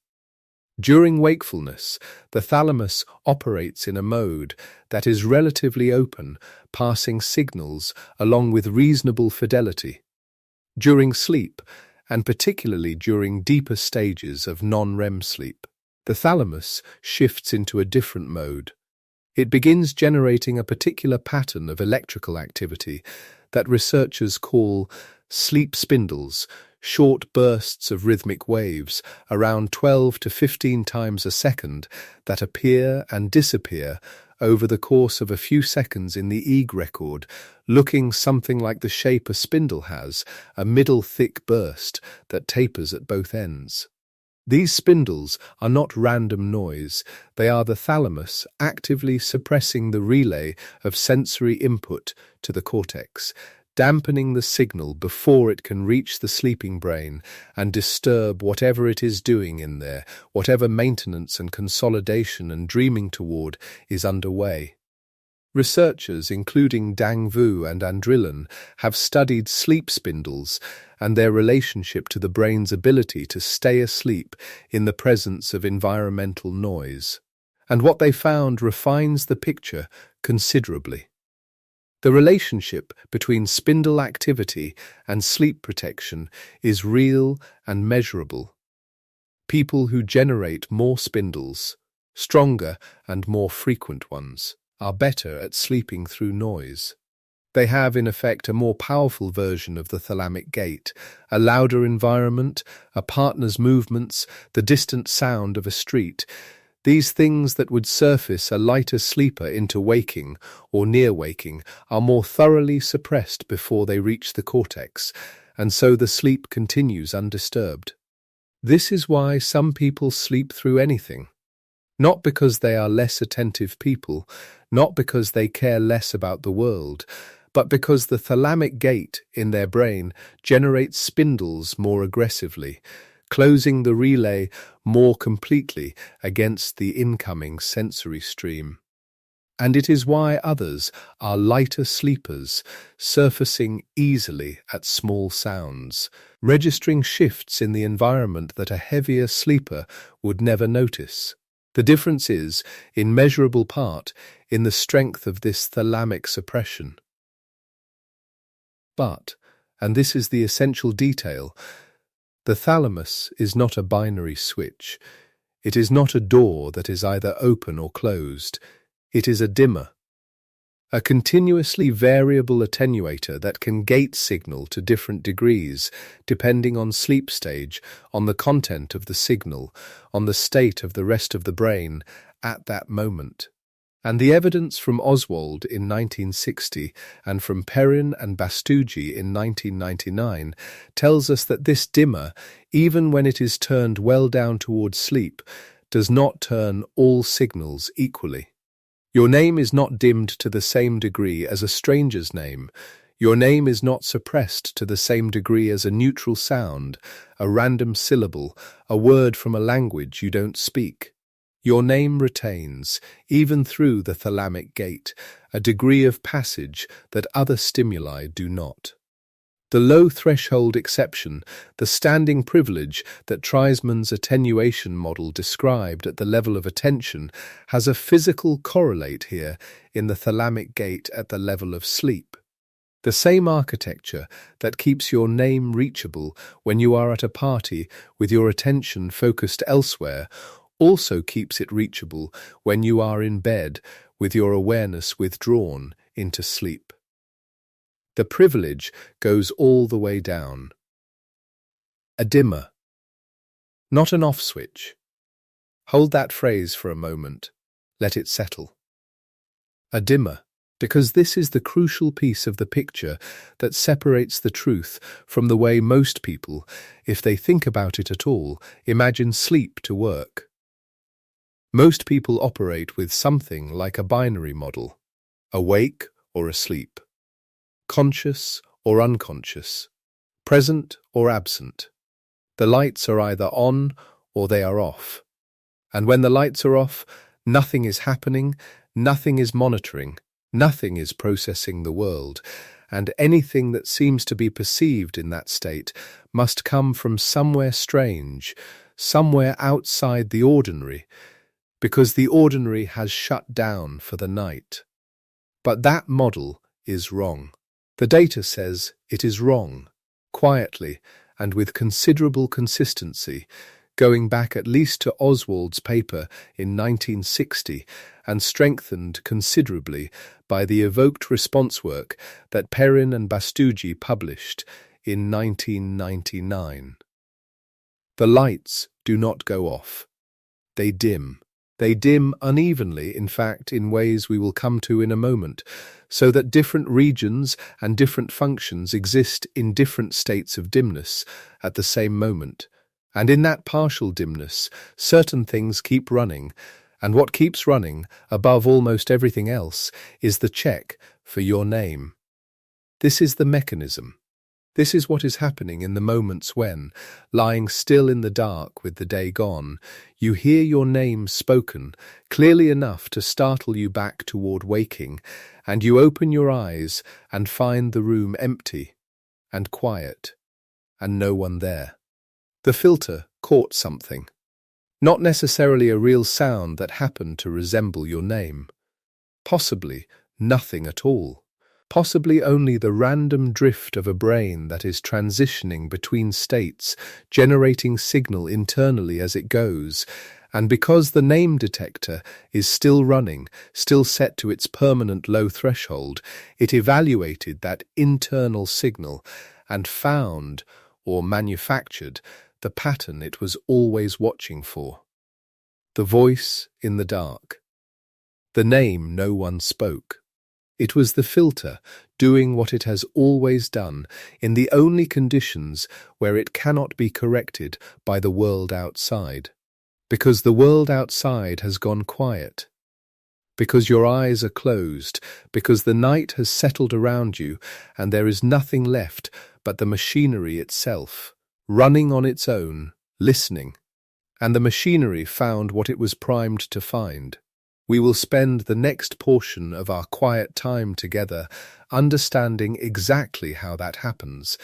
Speaker 1: During wakefulness, the thalamus operates in a mode that is relatively open, passing signals along with reasonable fidelity. During sleep, and particularly during deeper stages of non-REM sleep, the thalamus shifts into a different mode, It begins generating a particular pattern of electrical activity that researchers call sleep spindles, short bursts of rhythmic waves around 12 to 15 times a second that appear and disappear over the course of a few seconds in the EEG record, looking something like the shape a spindle has, a middle thick burst that tapers at both ends. These spindles are not random noise, they are the thalamus actively suppressing the relay of sensory input to the cortex, dampening the signal before it can reach the sleeping brain and disturb whatever it is doing in there, whatever maintenance and consolidation and dreaming toward is underway. Researchers, including Dang Vu and Andrillan, have studied sleep spindles and their relationship to the brain's ability to stay asleep in the presence of environmental noise. And what they found refines the picture considerably. The relationship between spindle activity and sleep protection is real and measurable. People who generate more spindles, stronger and more frequent ones, are better at sleeping through noise. They have, in effect, a more powerful version of the thalamic gate, a louder environment, a partner's movements, the distant sound of a street. These things that would surface a lighter sleeper into waking or near waking are more thoroughly suppressed before they reach the cortex, and so the sleep continues undisturbed. This is why some people sleep through anything. Not because they are less attentive people, not because they care less about the world, but because the thalamic gate in their brain generates spindles more aggressively, closing the relay more completely against the incoming sensory stream. And it is why others are lighter sleepers, surfacing easily at small sounds, registering shifts in the environment that a heavier sleeper would never notice. The difference is, in measurable part, in the strength of this thalamic suppression. But, and this is the essential detail, the thalamus is not a binary switch. It is not a door that is either open or closed. It is a dimmer, a continuously variable attenuator that can gate signal to different degrees, depending on sleep stage, on the content of the signal, on the state of the rest of the brain at that moment. And the evidence from Oswald in 1960 and from Perrin and Bastugi in 1999 tells us that this dimmer, even when it is turned well down towards sleep, does not turn all signals equally. Your name is not dimmed to the same degree as a stranger's name. Your name is not suppressed to the same degree as a neutral sound, a random syllable, a word from a language you don't speak. Your name retains, even through the thalamic gate, a degree of passage that other stimuli do not. The low-threshold exception, the standing privilege that Treisman's attenuation model described at the level of attention, has a physical correlate here in the thalamic gate at the level of sleep. The same architecture that keeps your name reachable when you are at a party with your attention focused elsewhere also keeps it reachable when you are in bed with your awareness withdrawn into sleep. The privilege goes all the way down. A dimmer, not an off switch. Hold that phrase for a moment. Let it settle. A dimmer, because this is the crucial piece of the picture that separates the truth from the way most people, if they think about it at all, imagine sleep to work. Most people operate with something like a binary model, awake or asleep, conscious or unconscious, present or absent. The lights are either on or they are off. And when the lights are off, nothing is happening, nothing is monitoring, nothing is processing the world, and anything that seems to be perceived in that state must come from somewhere strange, somewhere outside the ordinary, because the ordinary has shut down for the night. But that model is wrong. The data says it is wrong, quietly and with considerable consistency, going back at least to Oswald's paper in 1960 and strengthened considerably by the evoked response work that Perrin and Bastugi published in 1999. The lights do not go off. They dim. They dim unevenly, in fact, in ways we will come to in a moment, so that different regions and different functions exist in different states of dimness at the same moment. And in that partial dimness, certain things keep running, and what keeps running, above almost everything else, is the check for your name. This is the mechanism. This is what is happening in the moments when, lying still in the dark with the day gone, you hear your name spoken clearly enough to startle you back toward waking, and you open your eyes and find the room empty and quiet, and no one there. The filter caught something. Not necessarily a real sound that happened to resemble your name. Possibly nothing at all. Possibly only the random drift of a brain that is transitioning between states, generating signal internally as it goes, and because the name detector is still running, still set to its permanent low threshold, it evaluated that internal signal and found, or manufactured, the pattern it was always watching for. The voice in the dark. The name no one spoke. It was the filter doing what it has always done in the only conditions where it cannot be corrected by the world outside. Because the world outside has gone quiet. Because your eyes are closed. Because the night has settled around you and there is nothing left but the machinery itself, running on its own, listening. And the machinery found what it was primed to find. We will spend the next portion of our quiet time together understanding exactly how that happens,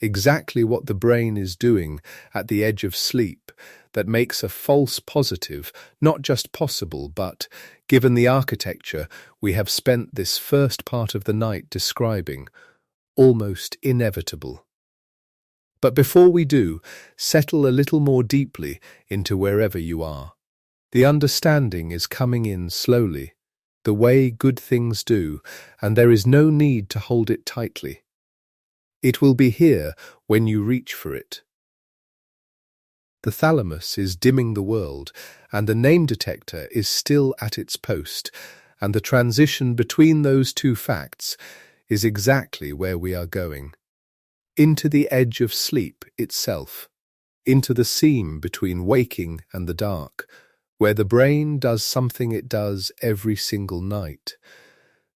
Speaker 1: exactly what the brain is doing at the edge of sleep that makes a false positive not just possible but, given the architecture we have spent this first part of the night describing, almost inevitable. But before we do, settle a little more deeply into wherever you are. The understanding is coming in slowly, the way good things do, and there is no need to hold it tightly. It will be here when you reach for it. The thalamus is dimming the world, and the name detector is still at its post, and the transition between those two facts is exactly where we are going. Into the edge of sleep itself, into the seam between waking and the dark, where the brain does something it does every single night,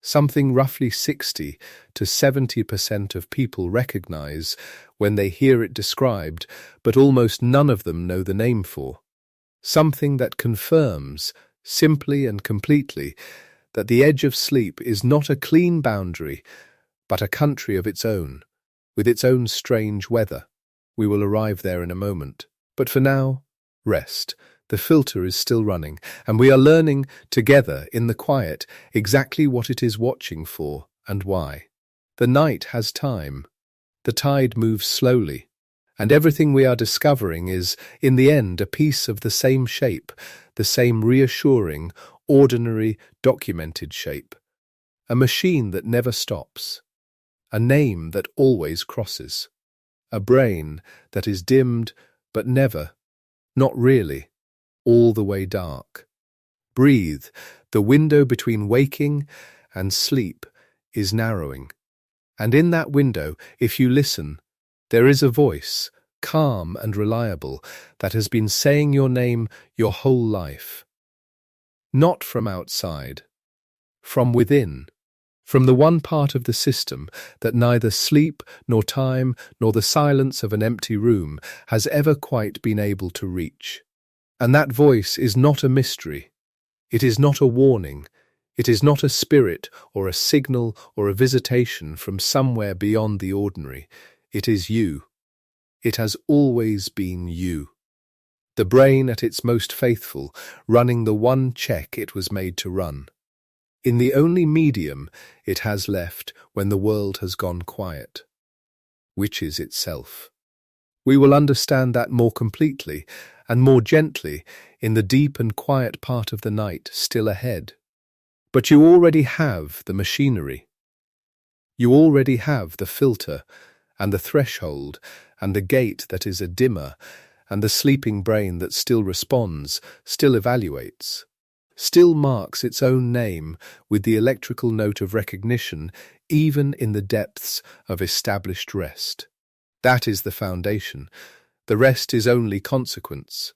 Speaker 1: something roughly 60 to 70% of people recognize when they hear it described, but almost none of them know the name for, something that confirms, simply and completely, that the edge of sleep is not a clean boundary, but a country of its own, with its own strange weather. We will arrive there in a moment, but for now, rest. The filter is still running, and we are learning, together, in the quiet, exactly what it is watching for and why. The night has time. The tide moves slowly, and everything we are discovering is, in the end, a piece of the same shape, the same reassuring, ordinary, documented shape. A machine that never stops. A name that always crosses. A brain that is dimmed, but never, not really, all the way dark. Breathe. The window between waking and sleep is narrowing. And in that window, if you listen, there is a voice, calm and reliable, that has been saying your name your whole life. Not from outside, from within, from the one part of the system that neither sleep nor time nor the silence of an empty room has ever quite been able to reach. And that voice is not a mystery. It is not a warning. It is not a spirit or a signal or a visitation from somewhere beyond the ordinary. It is you. It has always been you. The brain at its most faithful, running the one check it was made to run. In the only medium it has left when the world has gone quiet, which is itself. We will understand that more completely and more gently in the deep and quiet part of the night still ahead. But you already have the machinery. You already have the filter and the threshold and the gate that is a dimmer and the sleeping brain that still responds, still evaluates, still marks its own name with the electrical note of recognition even in the depths of established rest. That is the foundation. The rest is only consequence.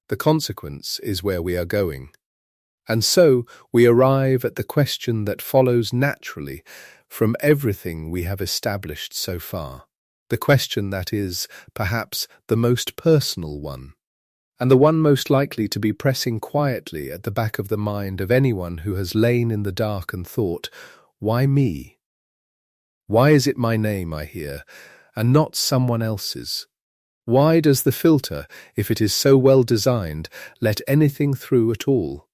Speaker 1: The consequence is where we are going. And so we arrive at the question that follows naturally from everything we have established so far. The question that is, perhaps, the most personal one, and the one most likely to be pressing quietly at the back of the mind of anyone who has lain in the dark and thought, why me? Why is it my name I hear, and not someone else's? Why does the filter, if it is so well designed, let anything through at all?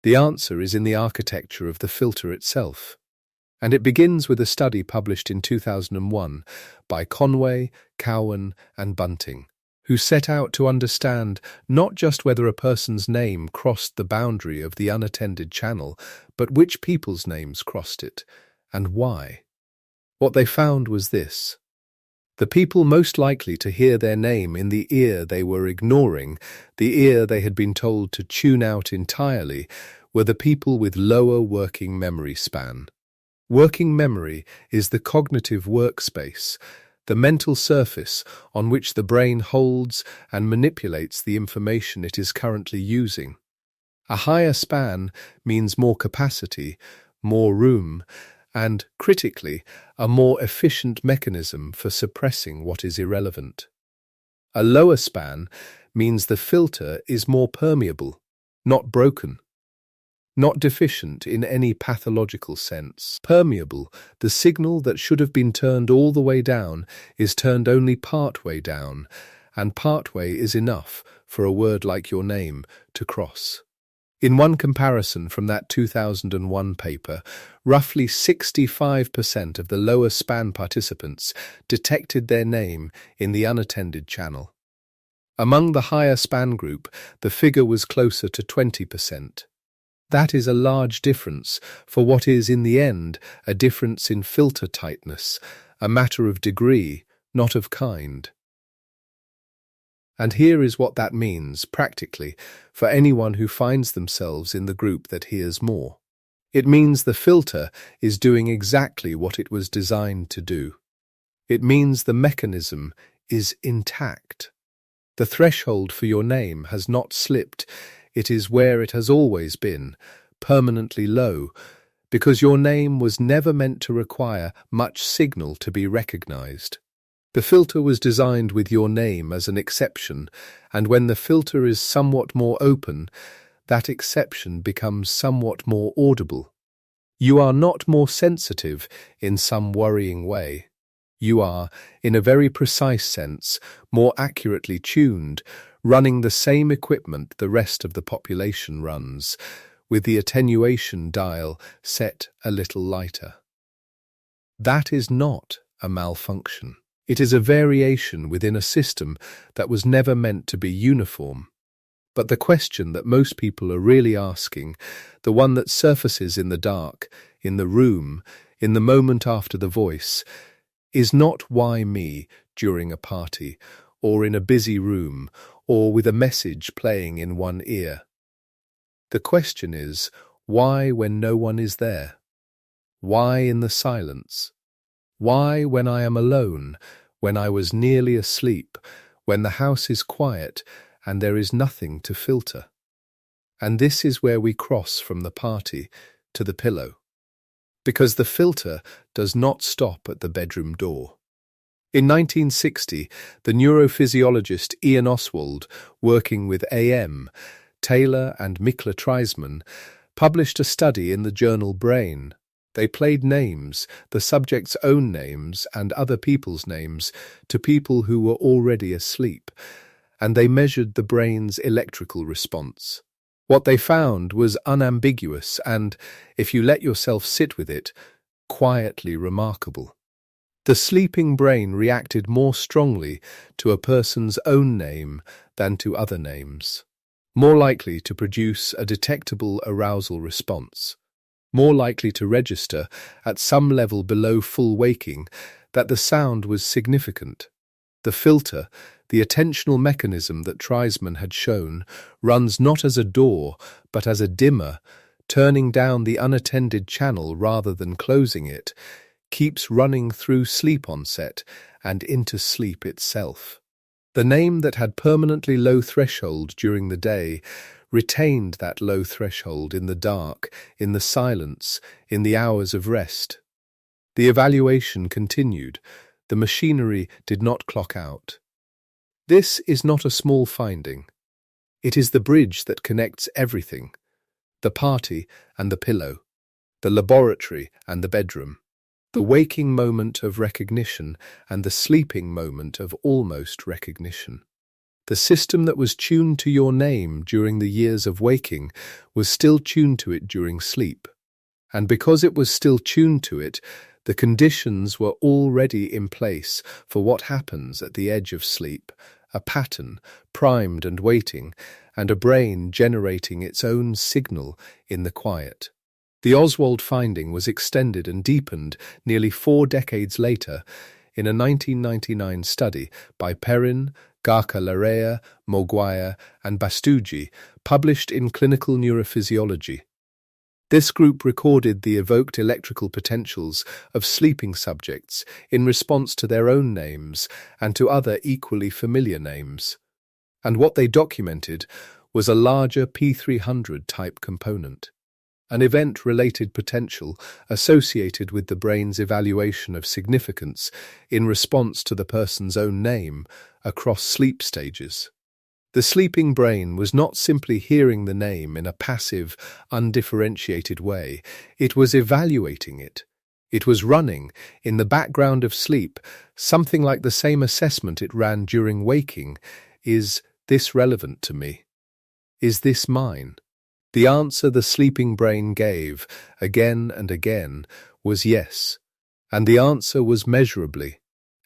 Speaker 1: The answer is in the architecture of the filter itself. And it begins with a study published in 2001 by Conway, Cowan, and Bunting, who set out to understand not just whether a person's name crossed the boundary of the unattended channel, but which people's names crossed it, and why. What they found was this. The people most likely to hear their name in the ear they were ignoring, the ear they had been told to tune out entirely, were the people with lower working memory span. Working memory is the cognitive workspace, the mental surface on which the brain holds and manipulates the information it is currently using. A higher span means more capacity, more room, and, critically, a more efficient mechanism for suppressing what is irrelevant. A lower span means the filter is more permeable, not broken. Not deficient in any pathological sense. Permeable, the signal that should have been turned all the way down is turned only part way down, and part way is enough for a word like your name to cross. In one comparison from that 2001 paper, roughly 65% of the lower span participants detected their name in the unattended channel. Among the higher span group, the figure was closer to 20%. That is a large difference for what is, in the end, a difference in filter tightness, a matter of degree, not of kind. And here is what that means, practically, for anyone who finds themselves in the group that hears more. It means the filter is doing exactly what it was designed to do. It means the mechanism is intact. The threshold for your name has not slipped. It is where it has always been, permanently low, because your name was never meant to require much signal to be recognized. The filter was designed with your name as an exception, and when the filter is somewhat more open, that exception becomes somewhat more audible. You are not more sensitive in some worrying way. You are, in a very precise sense, more accurately tuned, running the same equipment the rest of the population runs, with the attenuation dial set a little lighter. That is not a malfunction. It is a variation within a system that was never meant to be uniform. But the question that most people are really asking, the one that surfaces in the dark, in the room, in the moment after the voice, is not why me during a party, or in a busy room, or with a message playing in one ear. The question is, why when no one is there? Why in the silence? Why when I am alone, when I was nearly asleep, when the house is quiet and there is nothing to filter? And this is where we cross from the party to the pillow. Because the filter does not stop at the bedroom door. In 1960, the neurophysiologist Ian Oswald, working with A.M., Taylor and Mikla Treisman, published a study in the journal Brain. They played names, the subject's own names and other people's names, to people who were already asleep, and they measured the brain's electrical response. What they found was unambiguous and, if you let yourself sit with it, quietly remarkable. The sleeping brain reacted more strongly to a person's own name than to other names, more likely to produce a detectable arousal response, more likely to register at some level below full waking that the sound was significant. The filter, the attentional mechanism that Treisman had shown, runs not as a door, but as a dimmer, turning down the unattended channel rather than closing it, keeps running through sleep onset and into sleep itself. The name that had permanently low threshold during the day retained that low threshold in the dark, in the silence, in the hours of rest. The evaluation continued. The machinery did not clock out. This is not a small finding. It is the bridge that connects everything: the party and the pillow, the laboratory and the bedroom, the waking moment of recognition and the sleeping moment of almost recognition. The system that was tuned to your name during the years of waking was still tuned to it during sleep. And because it was still tuned to it, the conditions were already in place for what happens at the edge of sleep, a pattern, primed and waiting, and a brain generating its own signal in the quiet. The Oswald finding was extended and deepened nearly 4 decades later in a 1999 study by Perrin, Garca-Larrea, Moguaya, and Bastugi, published in Clinical Neurophysiology. This group recorded the evoked electrical potentials of sleeping subjects in response to their own names and to other equally familiar names. And what they documented was a larger P300 type component, an event-related potential associated with the brain's evaluation of significance in response to the person's own name across sleep stages. The sleeping brain was not simply hearing the name in a passive, undifferentiated way. It was evaluating it. It was running, in the background of sleep, something like the same assessment it ran during waking. Is this relevant to me? Is this mine? The answer the sleeping brain gave, again and again, was yes. And the answer was measurably,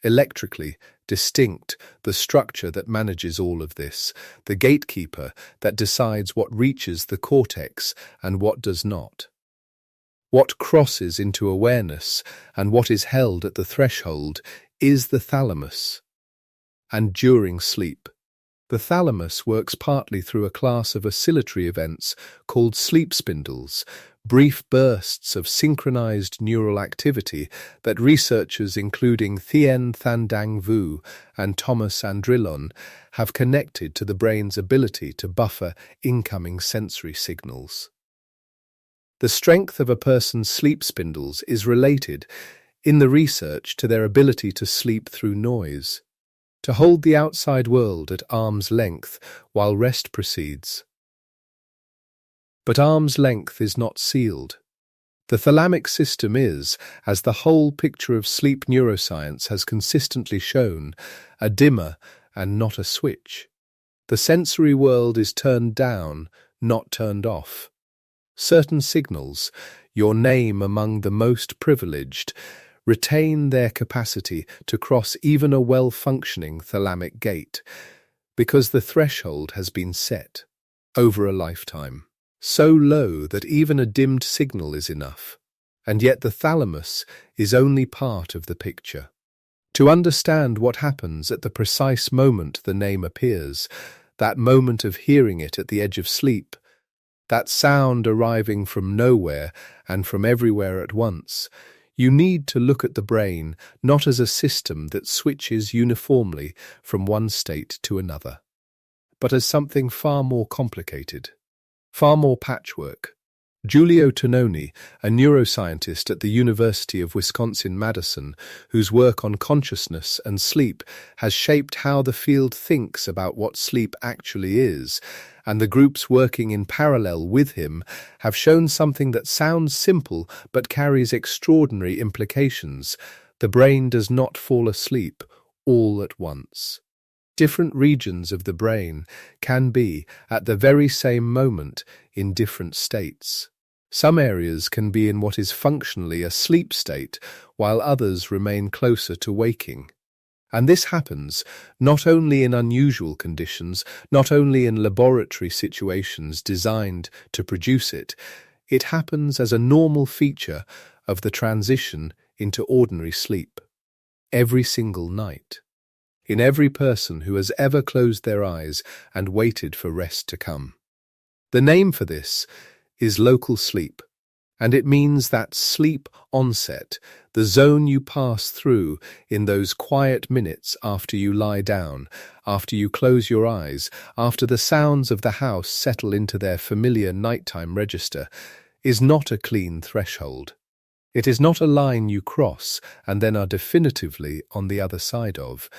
Speaker 1: electrically, distinct, the structure that manages all of this, the gatekeeper that decides what reaches the cortex and what does not, what crosses into awareness and what is held at the threshold, is the thalamus. And during sleep, the thalamus works partly through a class of oscillatory events called sleep spindles, brief bursts of synchronized neural activity that researchers including Thien Thanh Dang Vu and Thomas Andrillon have connected to the brain's ability to buffer incoming sensory signals. The strength of a person's sleep spindles is related, in the research, to their ability to sleep through noise, to hold the outside world at arm's length while rest proceeds. But arm's length is not sealed. The thalamic system is, as the whole picture of sleep neuroscience has consistently shown, a dimmer and not a switch. The sensory world is turned down, not turned off. Certain signals, your name among the most privileged, retain their capacity to cross even a well-functioning thalamic gate, because the threshold has been set, over a lifetime, so low that even a dimmed signal is enough, and yet the thalamus is only part of the picture. To understand what happens at the precise moment the name appears, that moment of hearing it at the edge of sleep, that sound arriving from nowhere and from everywhere at once, you need to look at the brain not as a system that switches uniformly from one state to another, but as something far more complicated, far more patchwork. Giulio Tononi, a neuroscientist at the University of Wisconsin-Madison, whose work on consciousness and sleep has shaped how the field thinks about what sleep actually is, and the groups working in parallel with him have shown something that sounds simple but carries extraordinary implications. The brain does not fall asleep all at once. Different regions of the brain can be, at the very same moment, in different states. Some areas can be in what is functionally a sleep state, while others remain closer to waking. And this happens not only in unusual conditions, not only in laboratory situations designed to produce it, it happens as a normal feature of the transition into ordinary sleep. Every single night. In every person who has ever closed their eyes and waited for rest to come. The name for this is local sleep, and it means that sleep onset, the zone you pass through in those quiet minutes after you lie down, after you close your eyes, after the sounds of the house settle into their familiar nighttime register, is not a clean threshold. It is not a line you cross and then are definitively on the other side of.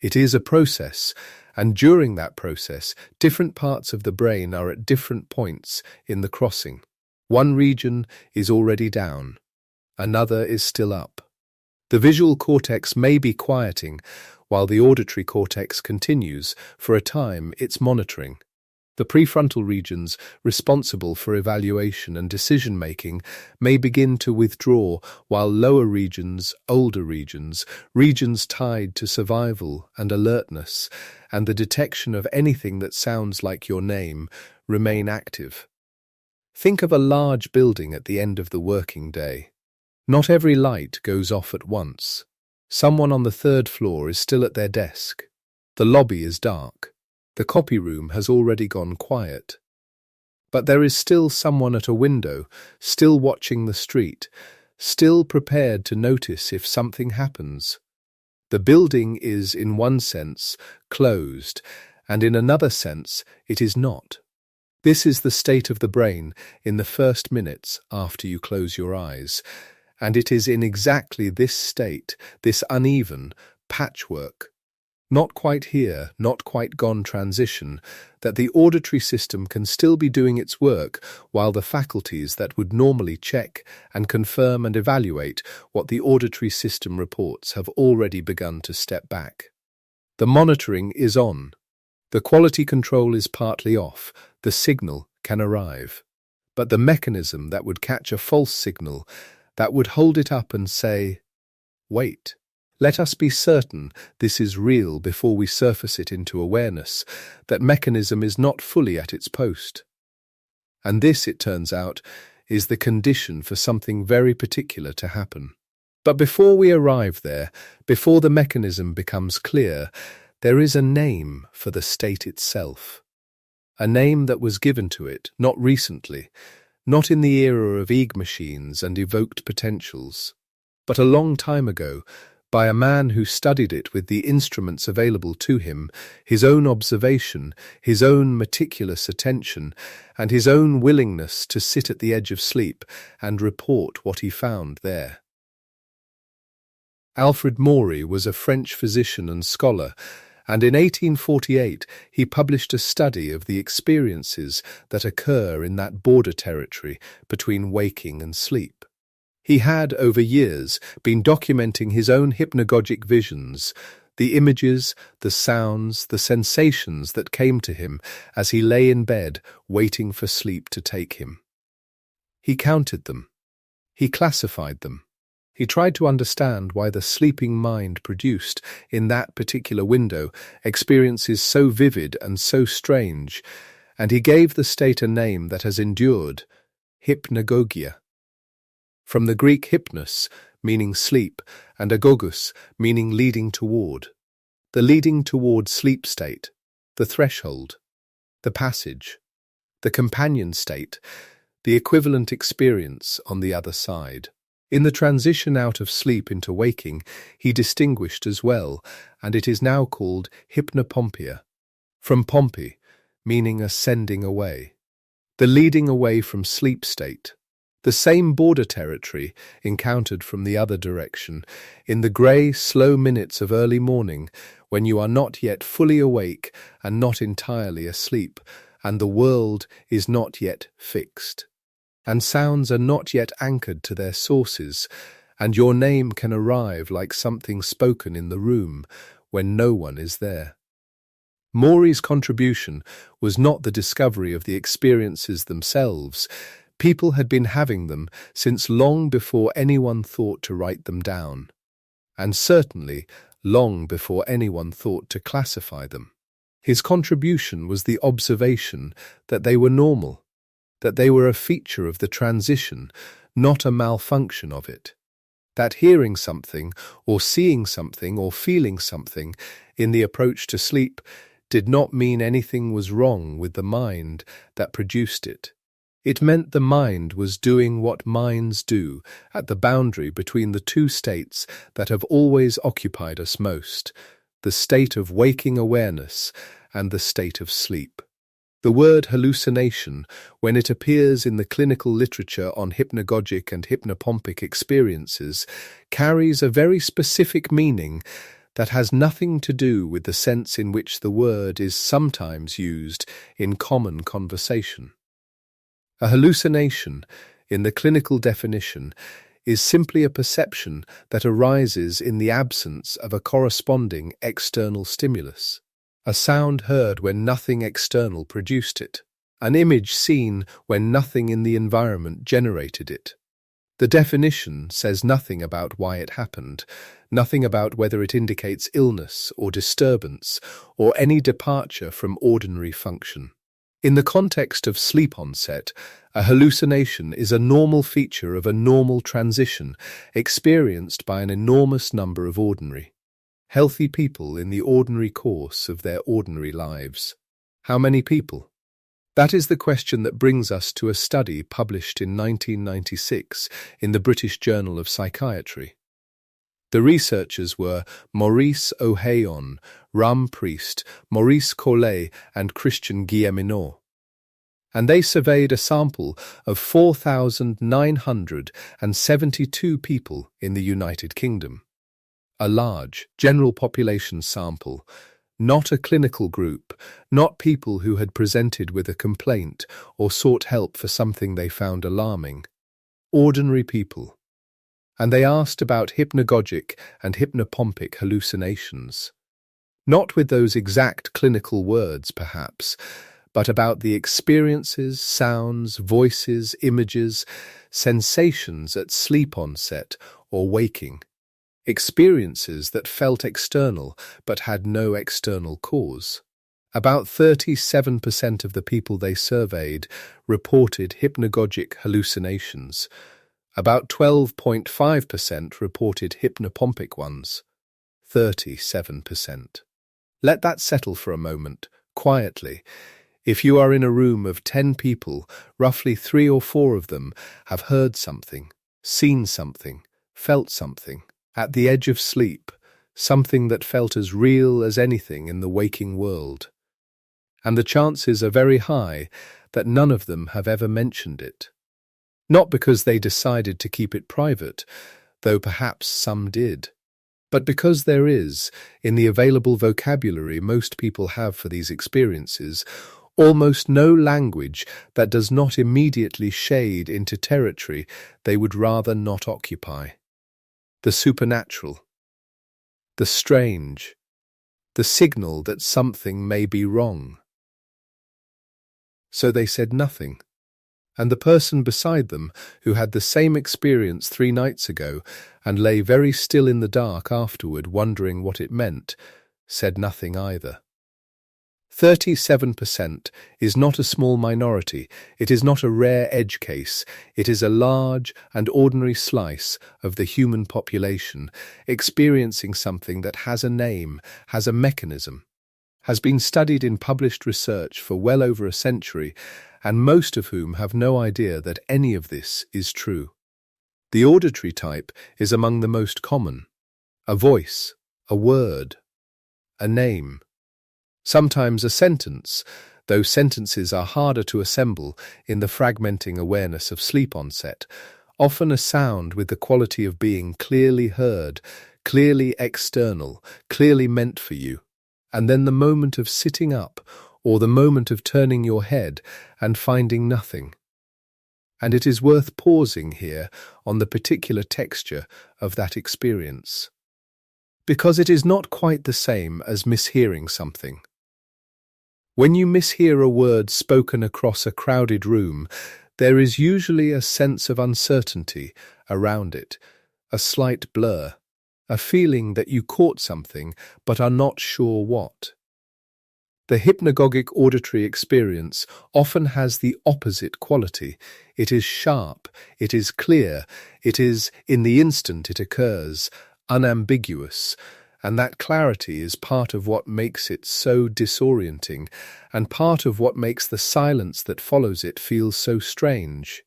Speaker 1: It is a process, and during that process, different parts of the brain are at different points in the crossing. One region is already down, another is still up. The visual cortex may be quieting, while the auditory cortex continues, for a time, its monitoring. The prefrontal regions, responsible for evaluation and decision-making, may begin to withdraw, while lower regions, older regions, regions tied to survival and alertness, and the detection of anything that sounds like your name, remain active. Think of a large building at the end of the working day. Not every light goes off at once. Someone on the third floor is still at their desk. The lobby is dark. The copy room has already gone quiet. But there is still someone at a window, still watching the street, still prepared to notice if something happens. The building is, in one sense, closed, and in another sense, it is not. This is the state of the brain in the first minutes after you close your eyes, and it is in exactly this state, this uneven patchwork, not quite here, not quite gone transition, that the auditory system can still be doing its work while the faculties that would normally check and confirm and evaluate what the auditory system reports have already begun to step back. The monitoring is on. The quality control is partly off. The signal can arrive. But the mechanism that would catch a false signal, that would hold it up and say, "Wait. Let us be certain this is real before we surface it into awareness, that mechanism is not fully at its post." And this, it turns out, is the condition for something very particular to happen. But before we arrive there, before the mechanism becomes clear, there is a name for the state itself. A name that was given to it, not recently, not in the era of EEG machines and evoked potentials, but a long time ago, by a man who studied it with the instruments available to him, his own observation, his own meticulous attention, and his own willingness to sit at the edge of sleep and report what he found there. Alfred Maury was a French physician and scholar, and in 1848 he published a study of the experiences that occur in that border territory between waking and sleep. He had, over years, been documenting his own hypnagogic visions, the images, the sounds, the sensations that came to him as he lay in bed waiting for sleep to take him. He counted them. He classified them. He tried to understand why the sleeping mind produced, in that particular window, experiences so vivid and so strange, and he gave the state a name that has endured, hypnagogia. From the Greek hypnos, meaning sleep, and agogus, meaning leading toward. The leading toward sleep state, the threshold, the passage, the companion state, the equivalent experience on the other side. In the transition out of sleep into waking, he distinguished as well, and it is now called hypnopompia, from Pompey, meaning ascending away, the leading away from sleep state, the same border territory encountered from the other direction, in the grey, slow minutes of early morning, when you are not yet fully awake and not entirely asleep, and the world is not yet fixed. And sounds are not yet anchored to their sources, and your name can arrive like something spoken in the room when no one is there. Maury's contribution was not the discovery of the experiences themselves. People had been having them since long before anyone thought to write them down, and certainly long before anyone thought to classify them. His contribution was the observation that they were normal, that they were a feature of the transition, not a malfunction of it. That hearing something, or seeing something, or feeling something in the approach to sleep did not mean anything was wrong with the mind that produced it. It meant the mind was doing what minds do at the boundary between the two states that have always occupied us most, the state of waking awareness and the state of sleep. The word hallucination, when it appears in the clinical literature on hypnagogic and hypnopompic experiences, carries a very specific meaning that has nothing to do with the sense in which the word is sometimes used in common conversation. A hallucination, in the clinical definition, is simply a perception that arises in the absence of a corresponding external stimulus. A sound heard when nothing external produced it. An image seen when nothing in the environment generated it. The definition says nothing about why it happened, nothing about whether it indicates illness or disturbance or any departure from ordinary function. In the context of sleep onset, a hallucination is a normal feature of a normal transition experienced by an enormous number of ordinary, healthy people in the ordinary course of their ordinary lives. How many people? That is the question that brings us to a study published in 1996 in the British Journal of Psychiatry. The researchers were Maurice O'Hayon, Ram Priest, Maurice Collet, and Christian Guilleminot. And they surveyed a sample of 4,972 people in the United Kingdom. A large, general population sample, not a clinical group, not people who had presented with a complaint or sought help for something they found alarming. Ordinary people. And they asked about hypnagogic and hypnopompic hallucinations. Not with those exact clinical words, perhaps, but about the experiences, sounds, voices, images, sensations at sleep onset or waking. Experiences that felt external but had no external cause. About 37% of the people they surveyed reported hypnagogic hallucinations. About 12.5% reported hypnopompic ones. 37%. Let that settle for a moment, quietly. If you are in a room of 10 people, roughly 3 or 4 of them have heard something, seen something, felt something, at the edge of sleep, something that felt as real as anything in the waking world. And the chances are very high that none of them have ever mentioned it. Not because they decided to keep it private, though perhaps some did, but because there is, in the available vocabulary most people have for these experiences, almost no language that does not immediately shade into territory they would rather not occupy. The supernatural, the strange, the signal that something may be wrong. So they said nothing, and the person beside them, who had the same experience 3 nights ago and lay very still in the dark afterward wondering what it meant, said nothing either. 37% is not a small minority, it is not a rare edge case, it is a large and ordinary slice of the human population experiencing something that has a name, has a mechanism, has been studied in published research for well over a century, and most of whom have no idea that any of this is true. The auditory type is among the most common. A voice, a word, a name. Sometimes a sentence, though sentences are harder to assemble in the fragmenting awareness of sleep onset, often a sound with the quality of being clearly heard, clearly external, clearly meant for you, and then the moment of sitting up or the moment of turning your head and finding nothing. And it is worth pausing here on the particular texture of that experience, because it is not quite the same as mishearing something. When you mishear a word spoken across a crowded room, there is usually a sense of uncertainty around it, a slight blur, a feeling that you caught something but are not sure what. The hypnagogic auditory experience often has the opposite quality. It is sharp, it is clear, it is, in the instant it occurs, unambiguous, and that clarity is part of what makes it so disorienting, and part of what makes the silence that follows it feel so strange.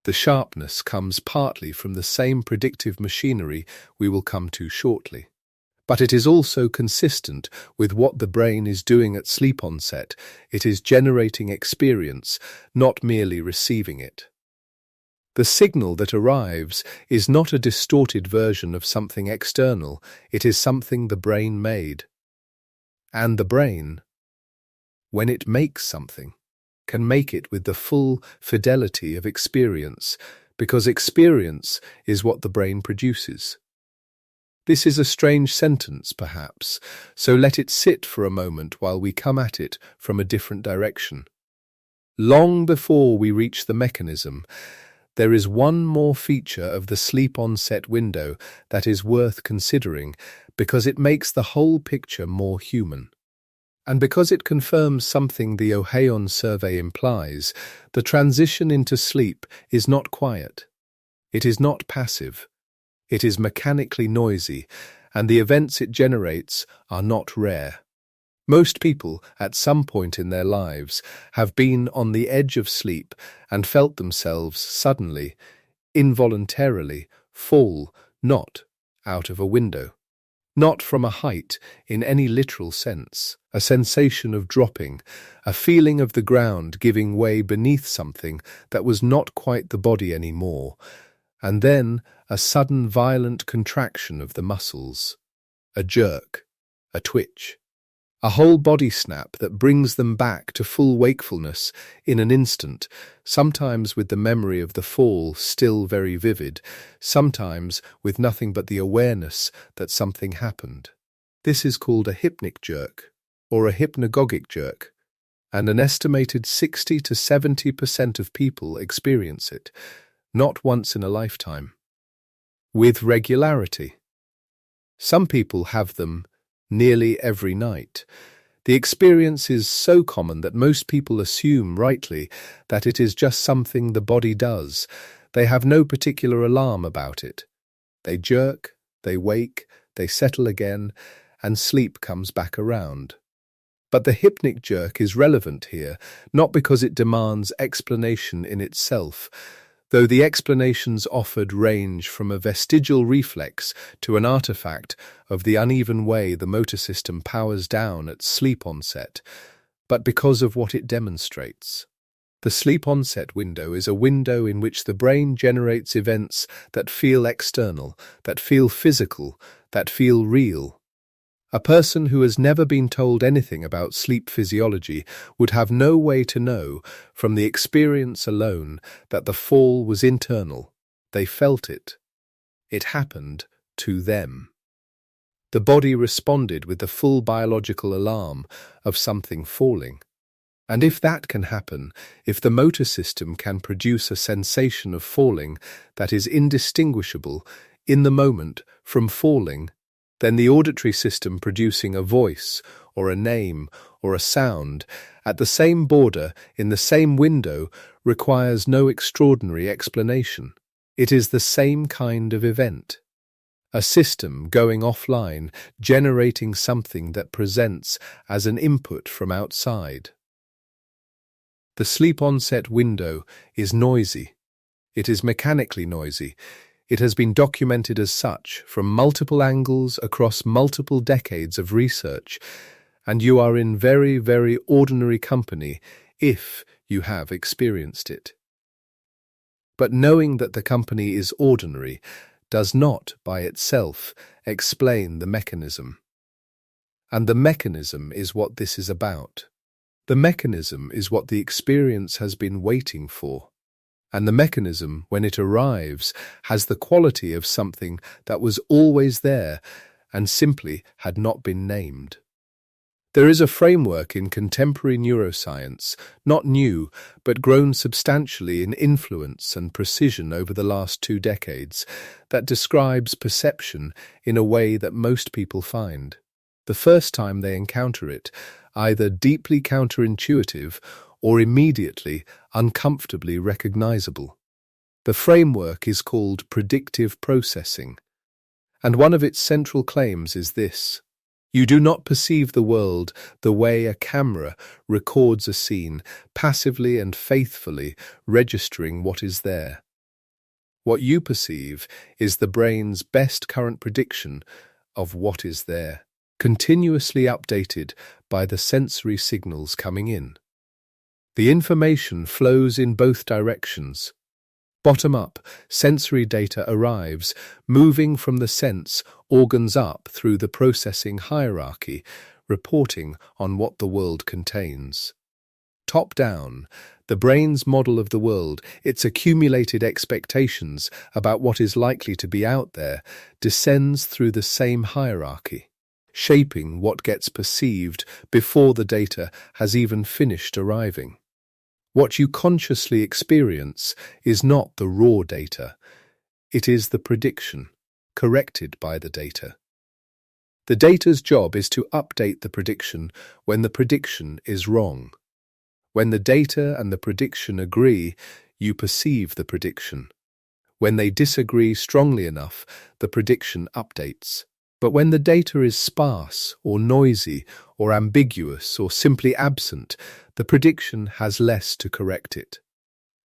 Speaker 1: The sharpness comes partly from the same predictive machinery we will come to shortly. But it is also consistent with what the brain is doing at sleep onset. It is generating experience, not merely receiving it. The signal that arrives is not a distorted version of something external, it is something the brain made. And the brain, when it makes something, can make it with the full fidelity of experience, because experience is what the brain produces. This is a strange sentence, perhaps, so let it sit for a moment while we come at it from a different direction. Long before we reach the mechanism, there is one more feature of the sleep onset window that is worth considering because it makes the whole picture more human. And because it confirms something the Ohayon survey implies, the transition into sleep is not quiet. It is not passive. It is mechanically noisy, and the events it generates are not rare. Most people, at some point in their lives, have been on the edge of sleep and felt themselves suddenly, involuntarily, fall, not out of a window, not from a height in any literal sense, a sensation of dropping, a feeling of the ground giving way beneath something that was not quite the body anymore, and then a sudden violent contraction of the muscles, a jerk, a twitch, a whole body snap that brings them back to full wakefulness in an instant, sometimes with the memory of the fall still very vivid, sometimes with nothing but the awareness that something happened. This is called a hypnic jerk, or a hypnagogic jerk, and an estimated 60 to 70% of people experience it, not once in a lifetime, with regularity. Some people have them nearly every night. The experience is so common that most people assume, rightly, that it is just something the body does. They have no particular alarm about it. They jerk, they wake, they settle again, and sleep comes back around. But the hypnic jerk is relevant here, not because it demands explanation in itself, though the explanations offered range from a vestigial reflex to an artifact of the uneven way the motor system powers down at sleep onset, but because of what it demonstrates. The sleep onset window is a window in which the brain generates events that feel external, that feel physical, that feel real. A person who has never been told anything about sleep physiology would have no way to know, from the experience alone, that the fall was internal. They felt it. It happened to them. The body responded with the full biological alarm of something falling. And if that can happen, if the motor system can produce a sensation of falling that is indistinguishable in the moment from falling, then the auditory system producing a voice or a name or a sound at the same border in the same window requires no extraordinary explanation. It is the same kind of event. A system going offline, generating something that presents as an input from outside. The sleep onset window is noisy. It is mechanically noisy. It has been documented as such from multiple angles across multiple decades of research, and you are in very, very ordinary company if you have experienced it. But knowing that the company is ordinary does not, by itself, explain the mechanism. And the mechanism is what this is about. The mechanism is what the experience has been waiting for. And the mechanism, when it arrives, has the quality of something that was always there and simply had not been named. There is a framework in contemporary neuroscience, not new, but grown substantially in influence and precision over the last 2 decades, that describes perception in a way that most people find, the first time they encounter it, either deeply counterintuitive or immediately, uncomfortably recognizable. The framework is called predictive processing, and one of its central claims is this: you do not perceive the world the way a camera records a scene, passively and faithfully registering what is there. What you perceive is the brain's best current prediction of what is there, continuously updated by the sensory signals coming in. The information flows in both directions. Bottom up, sensory data arrives, moving from the sense organs up through the processing hierarchy, reporting on what the world contains. Top down, the brain's model of the world, its accumulated expectations about what is likely to be out there, descends through the same hierarchy, shaping what gets perceived before the data has even finished arriving. What you consciously experience is not the raw data. It is the prediction, corrected by the data. The data's job is to update the prediction when the prediction is wrong. When the data and the prediction agree, you perceive the prediction. When they disagree strongly enough, the prediction updates. But when the data is sparse or noisy or ambiguous or simply absent, the prediction has less to correct it,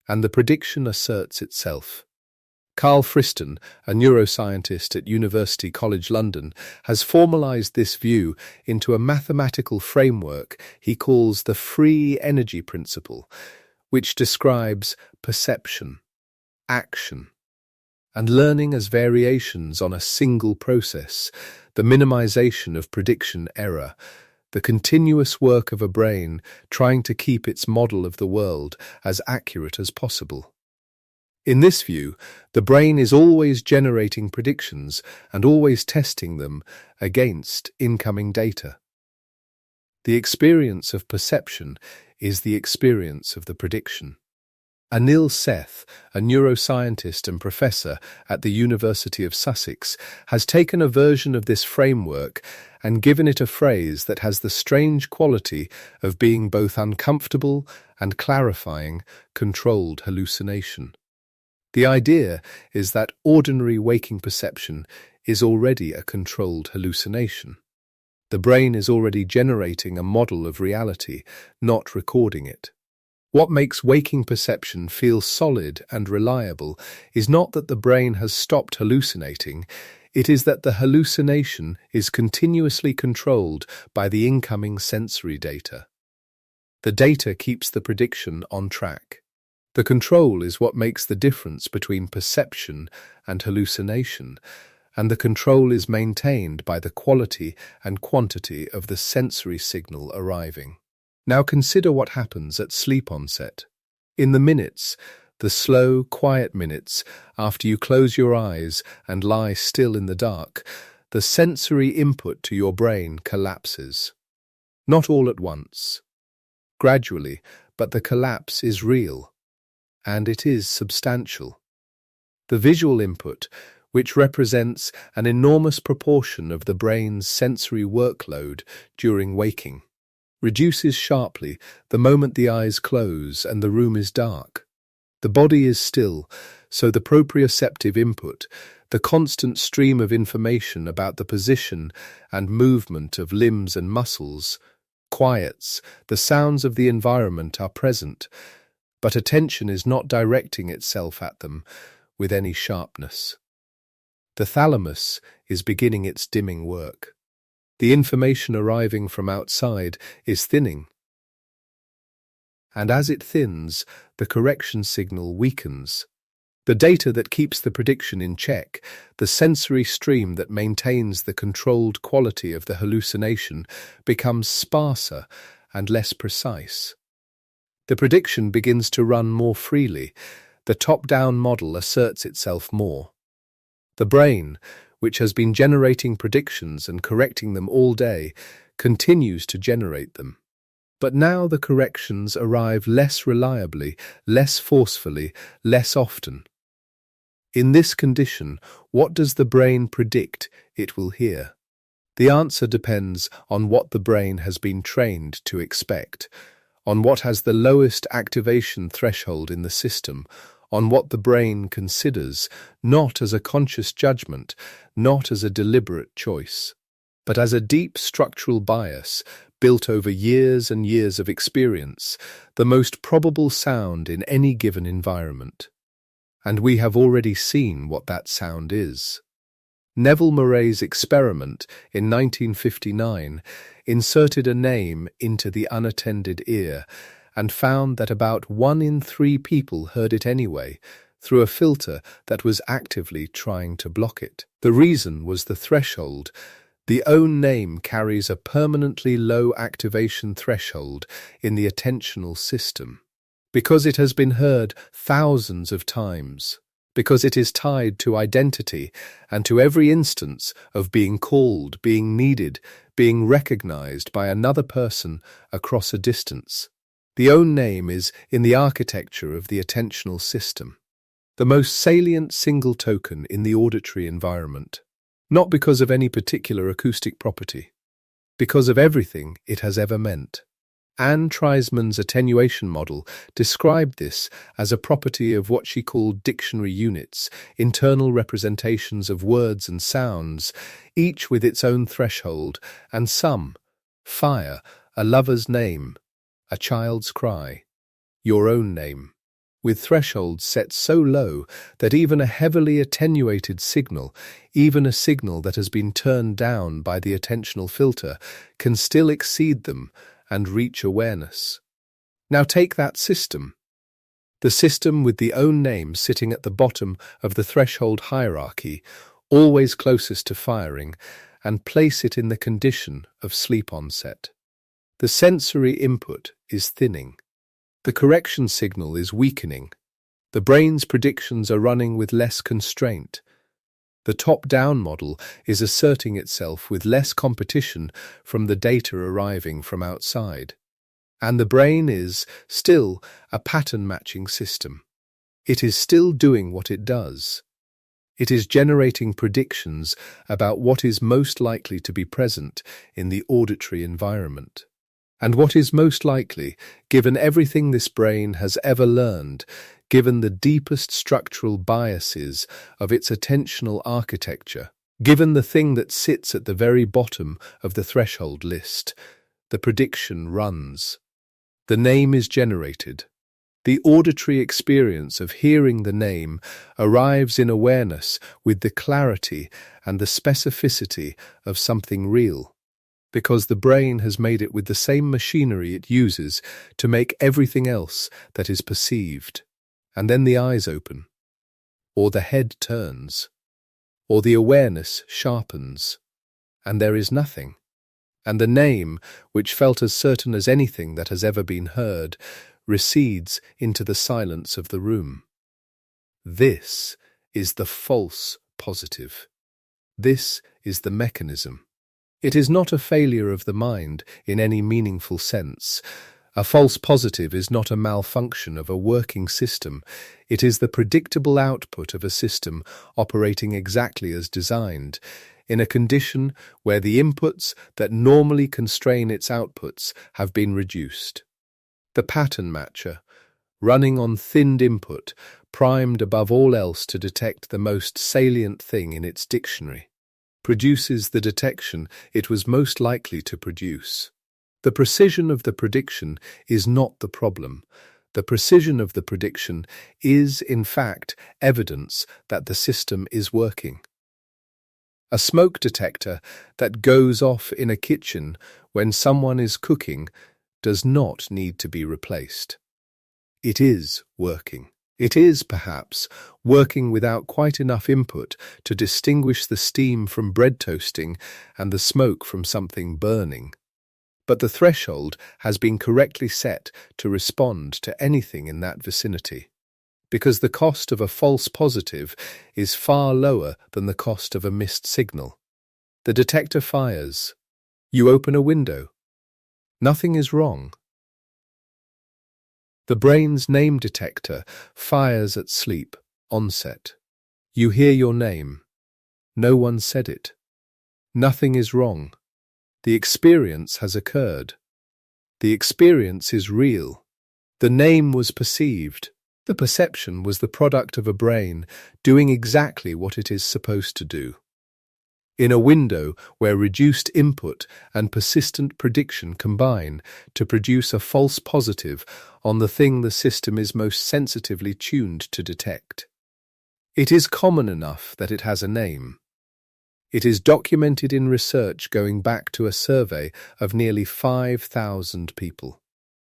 Speaker 1: and the prediction asserts itself. Carl Friston, a neuroscientist at University College London, has formalized this view into a mathematical framework he calls the free energy principle, which describes perception, action, and learning as variations on a single process, the minimization of prediction error, the continuous work of a brain trying to keep its model of the world as accurate as possible. In this view, the brain is always generating predictions and always testing them against incoming data. The experience of perception is the experience of the prediction. Anil Seth, a neuroscientist and professor at the University of Sussex, has taken a version of this framework and given it a phrase that has the strange quality of being both uncomfortable and clarifying controlled hallucination. The idea is that ordinary waking perception is already a controlled hallucination. The brain is already generating a model of reality, not recording it. What makes waking perception feel solid and reliable is not that the brain has stopped hallucinating, it is that the hallucination is continuously controlled by the incoming sensory data. The data keeps the prediction on track. The control is what makes the difference between perception and hallucination, and the control is maintained by the quality and quantity of the sensory signal arriving. Now consider what happens at sleep onset. In the minutes, the slow, quiet minutes after you close your eyes and lie still in the dark, the sensory input to your brain collapses. Not all at once. Gradually, but the collapse is real, and it is substantial. The visual input, which represents an enormous proportion of the brain's sensory workload during waking, reduces sharply the moment the eyes close and the room is dark. The body is still, so the proprioceptive input, the constant stream of information about the position and movement of limbs and muscles, quiets. The sounds of the environment are present, but attention is not directing itself at them with any sharpness. The thalamus is beginning its dimming work. The information arriving from outside is thinning, and as it thins, the correction signal weakens. The data that keeps the prediction in check, the sensory stream that maintains the controlled quality of the hallucination, becomes sparser and less precise. The prediction begins to run more freely. The top-down model asserts itself more. The brain, which has been generating predictions and correcting them all day, continues to generate them. But now the corrections arrive less reliably, less forcefully, less often. In this condition, what does the brain predict it will hear? The answer depends on what the brain has been trained to expect, on what has the lowest activation threshold in the system, on what the brain considers, not as a conscious judgment, not as a deliberate choice, but as a deep structural bias built over years and years of experience, the most probable sound in any given environment. And we have already seen what that sound is. Neville Murray's experiment in 1959 inserted a name into the unattended ear and found that about 1 in 3 people heard it anyway, through a filter that was actively trying to block it. The reason was the threshold. The own name carries a permanently low activation threshold in the attentional system, because it has been heard thousands of times, because it is tied to identity and to every instance of being called, being needed, being recognized by another person across a distance. The own name is in the architecture of the attentional system, the most salient single token in the auditory environment. Not because of any particular acoustic property, because of everything it has ever meant. Anne Treisman's attenuation model described this as a property of what she called dictionary units, internal representations of words and sounds, each with its own threshold, and some: fire, a lover's name, a child's cry, your own name, with thresholds set so low that even a heavily attenuated signal, even a signal that has been turned down by the attentional filter, can still exceed them and reach awareness. Now take that system, the system with the own name sitting at the bottom of the threshold hierarchy, always closest to firing, and place it in the condition of sleep onset. The sensory input is thinning. The correction signal is weakening. The brain's predictions are running with less constraint. The top-down model is asserting itself with less competition from the data arriving from outside. And the brain is still a pattern-matching system. It is still doing what it does. It is generating predictions about what is most likely to be present in the auditory environment. And what is most likely, given everything this brain has ever learned, given the deepest structural biases of its attentional architecture, given the thing that sits at the very bottom of the threshold list, the prediction runs. The name is generated. The auditory experience of hearing the name arrives in awareness with the clarity and the specificity of something real, because the brain has made it with the same machinery it uses to make everything else that is perceived. And then the eyes open, or the head turns, or the awareness sharpens, and there is nothing. And the name, which felt as certain as anything that has ever been heard, recedes into the silence of the room. This is the false positive. This is the mechanism. It is not a failure of the mind in any meaningful sense. A false positive is not a malfunction of a working system. It is the predictable output of a system operating exactly as designed, in a condition where the inputs that normally constrain its outputs have been reduced. The pattern matcher, running on thinned input, primed above all else to detect the most salient thing in its dictionary, produces the detection it was most likely to produce. The precision of the prediction is not the problem. The precision of the prediction is, in fact, evidence that the system is working. A smoke detector that goes off in a kitchen when someone is cooking does not need to be replaced. It is working. It is, perhaps, working without quite enough input to distinguish the steam from bread toasting and the smoke from something burning. But the threshold has been correctly set to respond to anything in that vicinity, because the cost of a false positive is far lower than the cost of a missed signal. The detector fires. You open a window. Nothing is wrong. The brain's name detector fires at sleep onset. You hear your name. No one said it. Nothing is wrong. The experience has occurred. The experience is real. The name was perceived. The perception was the product of a brain doing exactly what it is supposed to do. In a window where reduced input and persistent prediction combine to produce a false positive on the thing the system is most sensitively tuned to detect. It is common enough that it has a name. It is documented in research going back to a survey of nearly 5,000 people.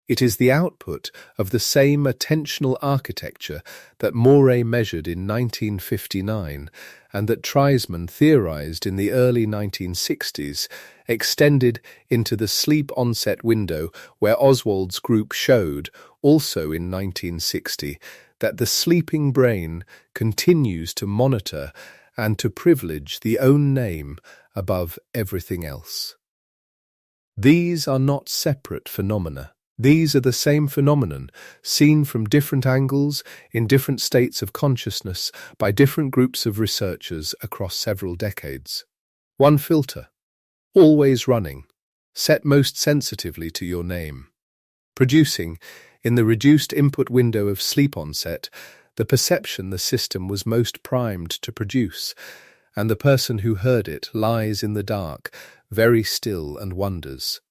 Speaker 1: It is the output of the same attentional architecture that Morey measured in 1959 and that Treisman theorized in the early 1960s, extended into the sleep onset window where Oswald's group showed, also in 1960, that the sleeping brain continues to monitor and to privilege the own name above everything else. These are not separate phenomena. These are the same phenomenon, seen from different angles, in different states of consciousness, by different groups of researchers across several decades. One filter, always running, set most sensitively to your name, producing, in the reduced input window of sleep onset, the perception the system was most primed to produce, and the person who heard it lies in the dark, very still, and wonders.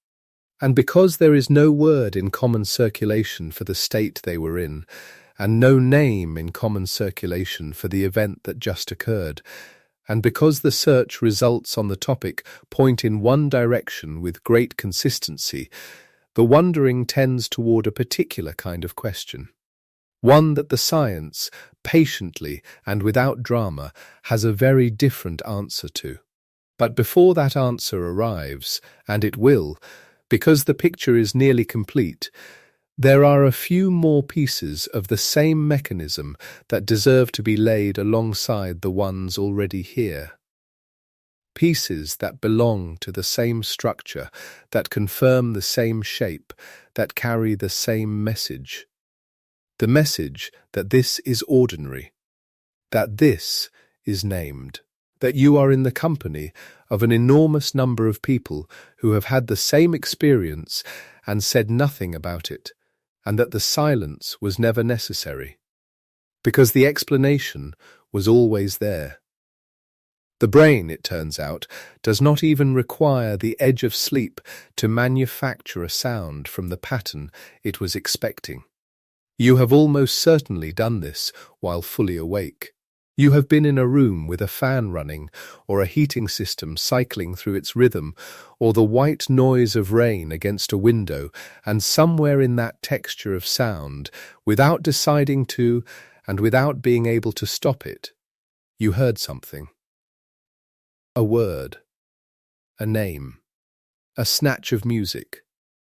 Speaker 1: And because there is no word in common circulation for the state they were in, and no name in common circulation for the event that just occurred, and because the search results on the topic point in one direction with great consistency, the wondering tends toward a particular kind of question, one that the science, patiently and without drama, has a very different answer to. But before that answer arrives, and it will, because the picture is nearly complete, there are a few more pieces of the same mechanism that deserve to be laid alongside the ones already here. Pieces that belong to the same structure, that confirm the same shape, that carry the same message. The message that this is ordinary, that this is named, that you are in the company of an enormous number of people who have had the same experience and said nothing about it, and that the silence was never necessary, because the explanation was always there. The brain, it turns out, does not even require the edge of sleep to manufacture a sound from the pattern it was expecting. You have almost certainly done this while fully awake. You have been in a room with a fan running, or a heating system cycling through its rhythm, or the white noise of rain against a window, and somewhere in that texture of sound, without deciding to, and without being able to stop it, you heard something. A word, a name, a snatch of music.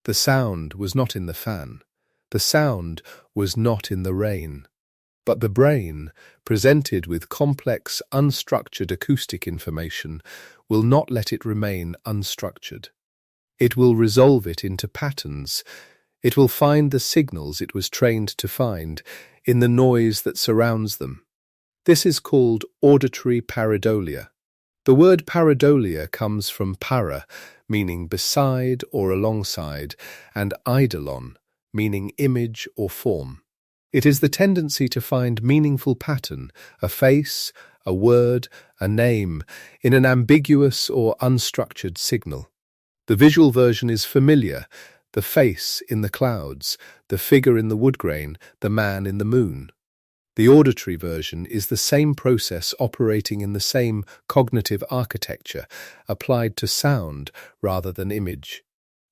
Speaker 1: The sound was not in the fan. The sound was not in the rain. But the brain, presented with complex, unstructured acoustic information, will not let it remain unstructured. It will resolve it into patterns. It will find the signals it was trained to find in the noise that surrounds them. This is called auditory pareidolia. The word pareidolia comes from para, meaning beside or alongside, and eidolon, meaning image or form. It is the tendency to find meaningful pattern, a face, a word, a name, in an ambiguous or unstructured signal. The visual version is familiar, the face in the clouds, the figure in the woodgrain, the man in the moon. The auditory version is the same process operating in the same cognitive architecture, applied to sound rather than image.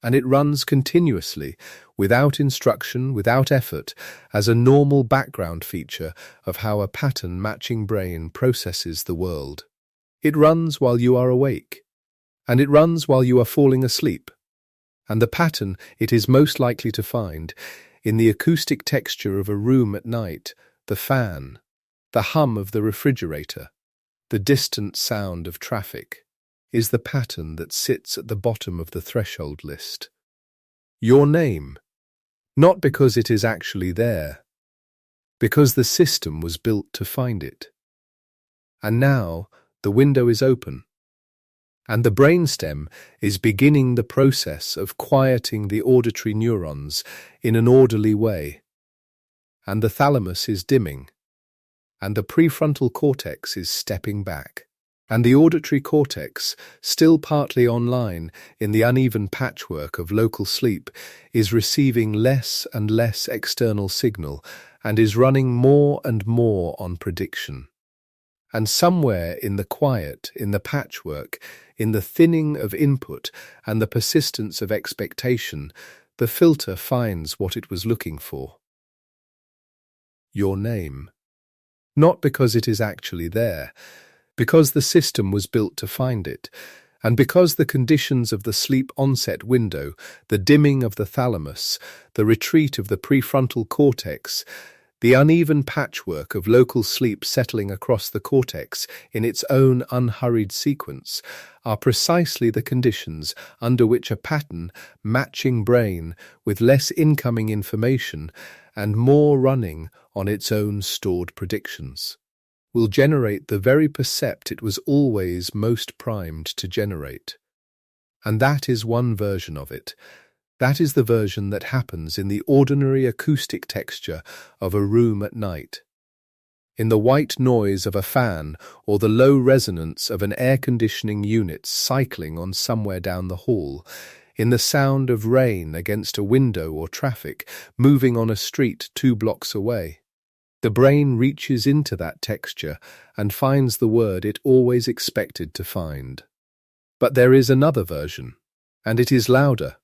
Speaker 1: And it runs continuously, without instruction, without effort, as a normal background feature of how a pattern-matching brain processes the world. It runs while you are awake, and it runs while you are falling asleep. And the pattern it is most likely to find in the acoustic texture of a room at night, the fan, the hum of the refrigerator, the distant sound of traffic. is the pattern that sits at the bottom of the threshold list. Your name, not because it is actually there, because the system was built to find it. And now the window is open, and the brainstem is beginning the process of quieting the auditory neurons in an orderly way. And the thalamus is dimming, and the prefrontal cortex is stepping back. And the auditory cortex, still partly online in the uneven patchwork of local sleep, is receiving less and less external signal and is running more and more on prediction. And somewhere in the quiet, in the patchwork, in the thinning of input and the persistence of expectation, the filter finds what it was looking for. Your name. Not because it is actually there, because the system was built to find it, and because the conditions of the sleep onset window, the dimming of the thalamus, the retreat of the prefrontal cortex, the uneven patchwork of local sleep settling across the cortex in its own unhurried sequence, are precisely the conditions under which a pattern matching brain with less incoming information and more running on its own stored predictions will generate the very percept it was always most primed to generate. And that is one version of it. That is the version that happens in the ordinary acoustic texture of a room at night, in the white noise of a fan or the low resonance of an air conditioning unit cycling on somewhere down the hall, in the sound of rain against a window or traffic moving on a street 2 blocks away. The brain reaches into that texture and finds the word it always expected to find. But there is another version, and it is louder.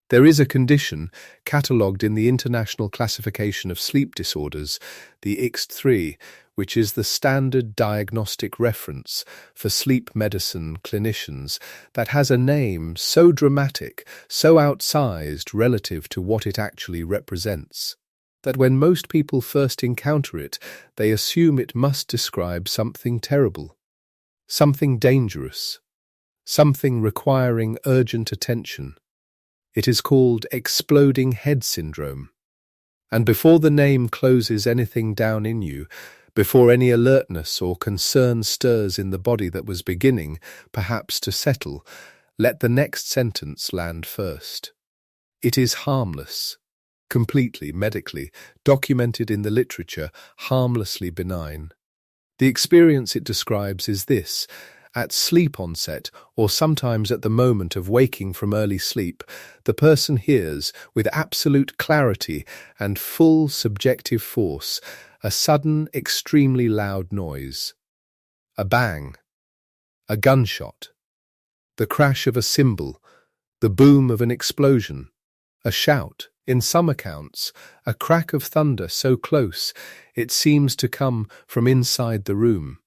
Speaker 1: There is a condition catalogued in the International Classification of Sleep Disorders, the ICSD-3, which is the standard diagnostic reference for sleep medicine clinicians, that has a name so dramatic, so outsized relative to what it actually represents, that when most people first encounter it, they assume it must describe something terrible, something dangerous, something requiring urgent attention. It is called exploding head syndrome. And before the name closes anything down in you, before any alertness or concern stirs in the body that was beginning, perhaps, to settle, let the next sentence land first. It is harmless. Completely, medically, documented in the literature, harmlessly benign. The experience it describes is this: at sleep onset, or sometimes at the moment of waking from early sleep, the person hears, with absolute clarity and full subjective force, a sudden, extremely loud noise. A bang. A gunshot. The crash of a cymbal. The boom of an explosion. A shout. In some accounts, a crack of thunder so close it seems to come from inside the room.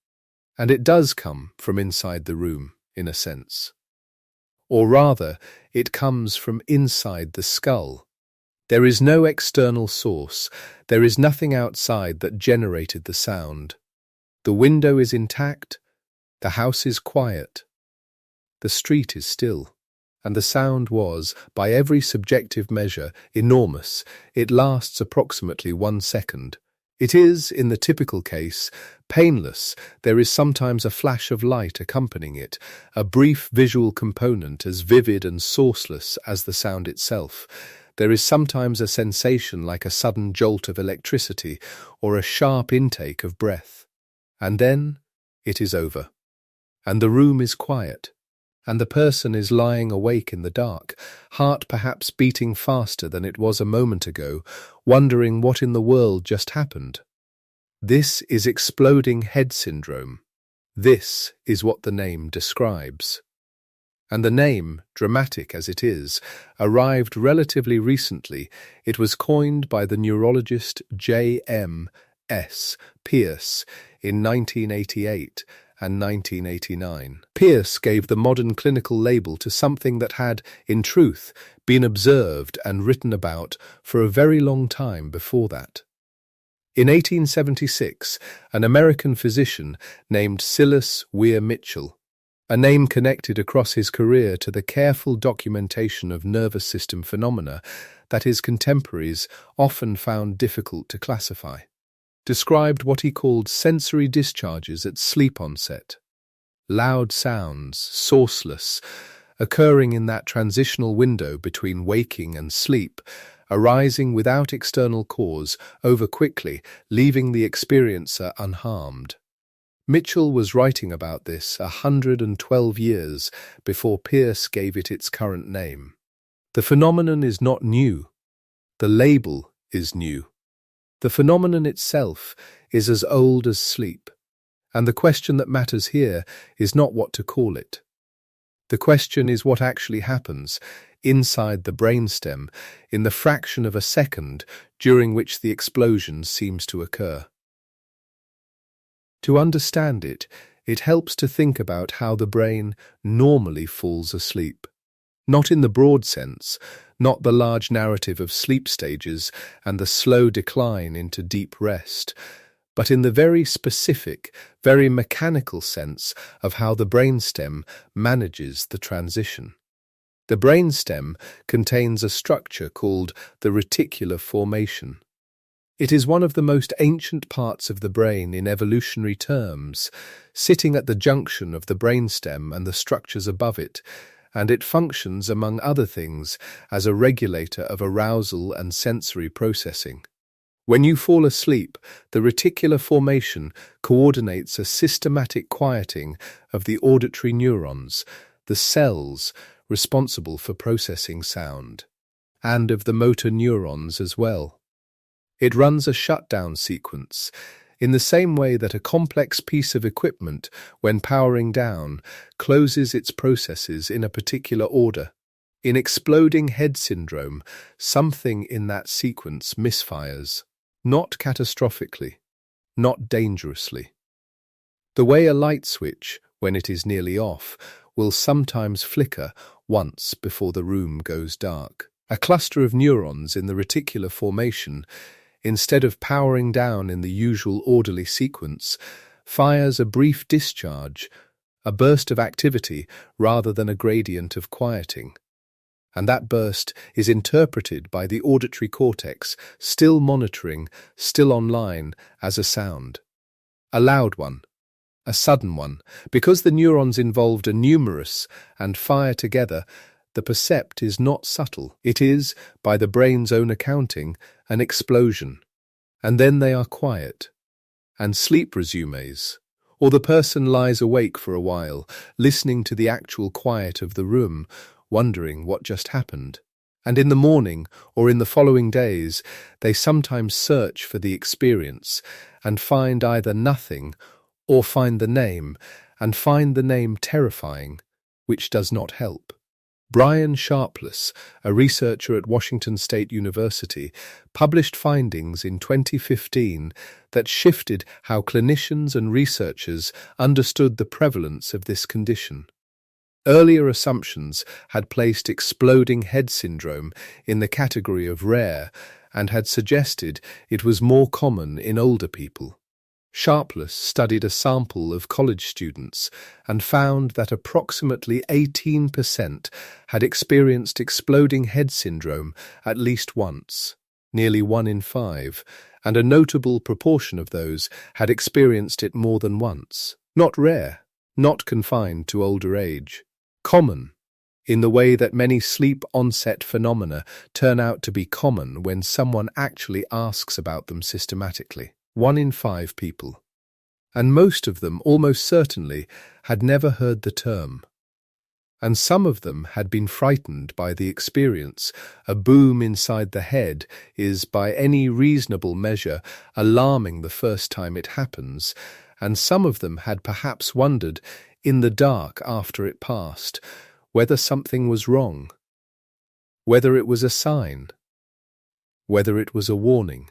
Speaker 1: And it does come from inside the room, in a sense. Or rather, it comes from inside the skull. There is no external source. There is nothing outside that generated the sound. The window is intact. The house is quiet. The street is still. And the sound was, by every subjective measure, enormous. It lasts approximately 1 second. It is, in the typical case, painless. There is sometimes a flash of light accompanying it, a brief visual component as vivid and sourceless as the sound itself. There is sometimes a sensation like a sudden jolt of electricity or a sharp intake of breath. And then it is over. And the room is quiet. And the person is lying awake in the dark, heart perhaps beating faster than it was a moment ago, wondering what in the world just happened. This is exploding head syndrome. This is what the name describes. And the name, dramatic as it is, arrived relatively recently. It was coined by the neurologist J.M.S. Pierce in 1988 and 1989. Pierce gave the modern clinical label to something that had, in truth, been observed and written about for a very long time before that. In 1876, an American physician named Silas Weir Mitchell a name connected across his career to the careful documentation of nervous system phenomena that his contemporaries often found difficult to classify. Described what he called sensory discharges at sleep onset, loud sounds, sourceless, occurring in that transitional window between waking and sleep, arising without external cause over quickly, leaving the experiencer unharmed. Mitchell was writing about this 112 years before Peirce gave it its current name. The phenomenon is not new. The label is new. The phenomenon itself is as old as sleep. And the question that matters here is not what to call it. The question is what actually happens inside the brainstem in the fraction of a second during which the explosion seems to occur. To understand it, it helps to think about how the brain normally falls asleep. Not in the broad sense, not the large narrative of sleep stages and the slow decline into deep rest, but in the very specific, very mechanical sense of how the brainstem manages the transition. The brainstem contains a structure called the reticular formation. It is one of the most ancient parts of the brain in evolutionary terms, sitting at the junction of the brainstem and the structures above it, and it functions, among other things, as a regulator of arousal and sensory processing. When you fall asleep, the reticular formation coordinates a systematic quieting of the auditory neurons, the cells responsible for processing sound, and of the motor neurons as well. It runs a shutdown sequence, in the same way that a complex piece of equipment, when powering down, closes its processes in a particular order. In exploding head syndrome, something in that sequence misfires. Not catastrophically, not dangerously. The way a light switch, when it is nearly off, will sometimes flicker once before the room goes dark. A cluster of neurons in the reticular formation, instead of powering down in the usual orderly sequence, fires a brief discharge, a burst of activity rather than a gradient of quieting. And that burst is interpreted by the auditory cortex, still monitoring, still online, as a sound. A loud one, a sudden one. Because the neurons involved are numerous and fire together, the percept is not subtle. It is, by the brain's own accounting, an explosion. And then they are quiet. And sleep resumes. Or the person lies awake for a while, listening to the actual quiet of the room, wondering what just happened. And in the morning, or in the following days, they sometimes search for the experience, and find either nothing, or find the name, and find the name terrifying, which does not help. Brian Sharpless, a researcher at Washington State University, published findings in 2015 that shifted how clinicians and researchers understood the prevalence of this condition. Earlier assumptions had placed exploding head syndrome in the category of rare and had suggested it was more common in older people. Sharpless studied a sample of college students and found that approximately 18% had experienced exploding head syndrome at least once, nearly 1 in 5, and a notable proportion of those had experienced it more than once. Not rare, not confined to older age. Common, in the way that many sleep onset phenomena turn out to be common when someone actually asks about them systematically. 1 in 5 people. And most of them, almost certainly, had never heard the term. And some of them had been frightened by the experience. A boom inside the head is, by any reasonable measure, alarming the first time it happens, and some of them had perhaps wondered, in the dark after it passed, whether something was wrong, whether it was a sign, whether it was a warning.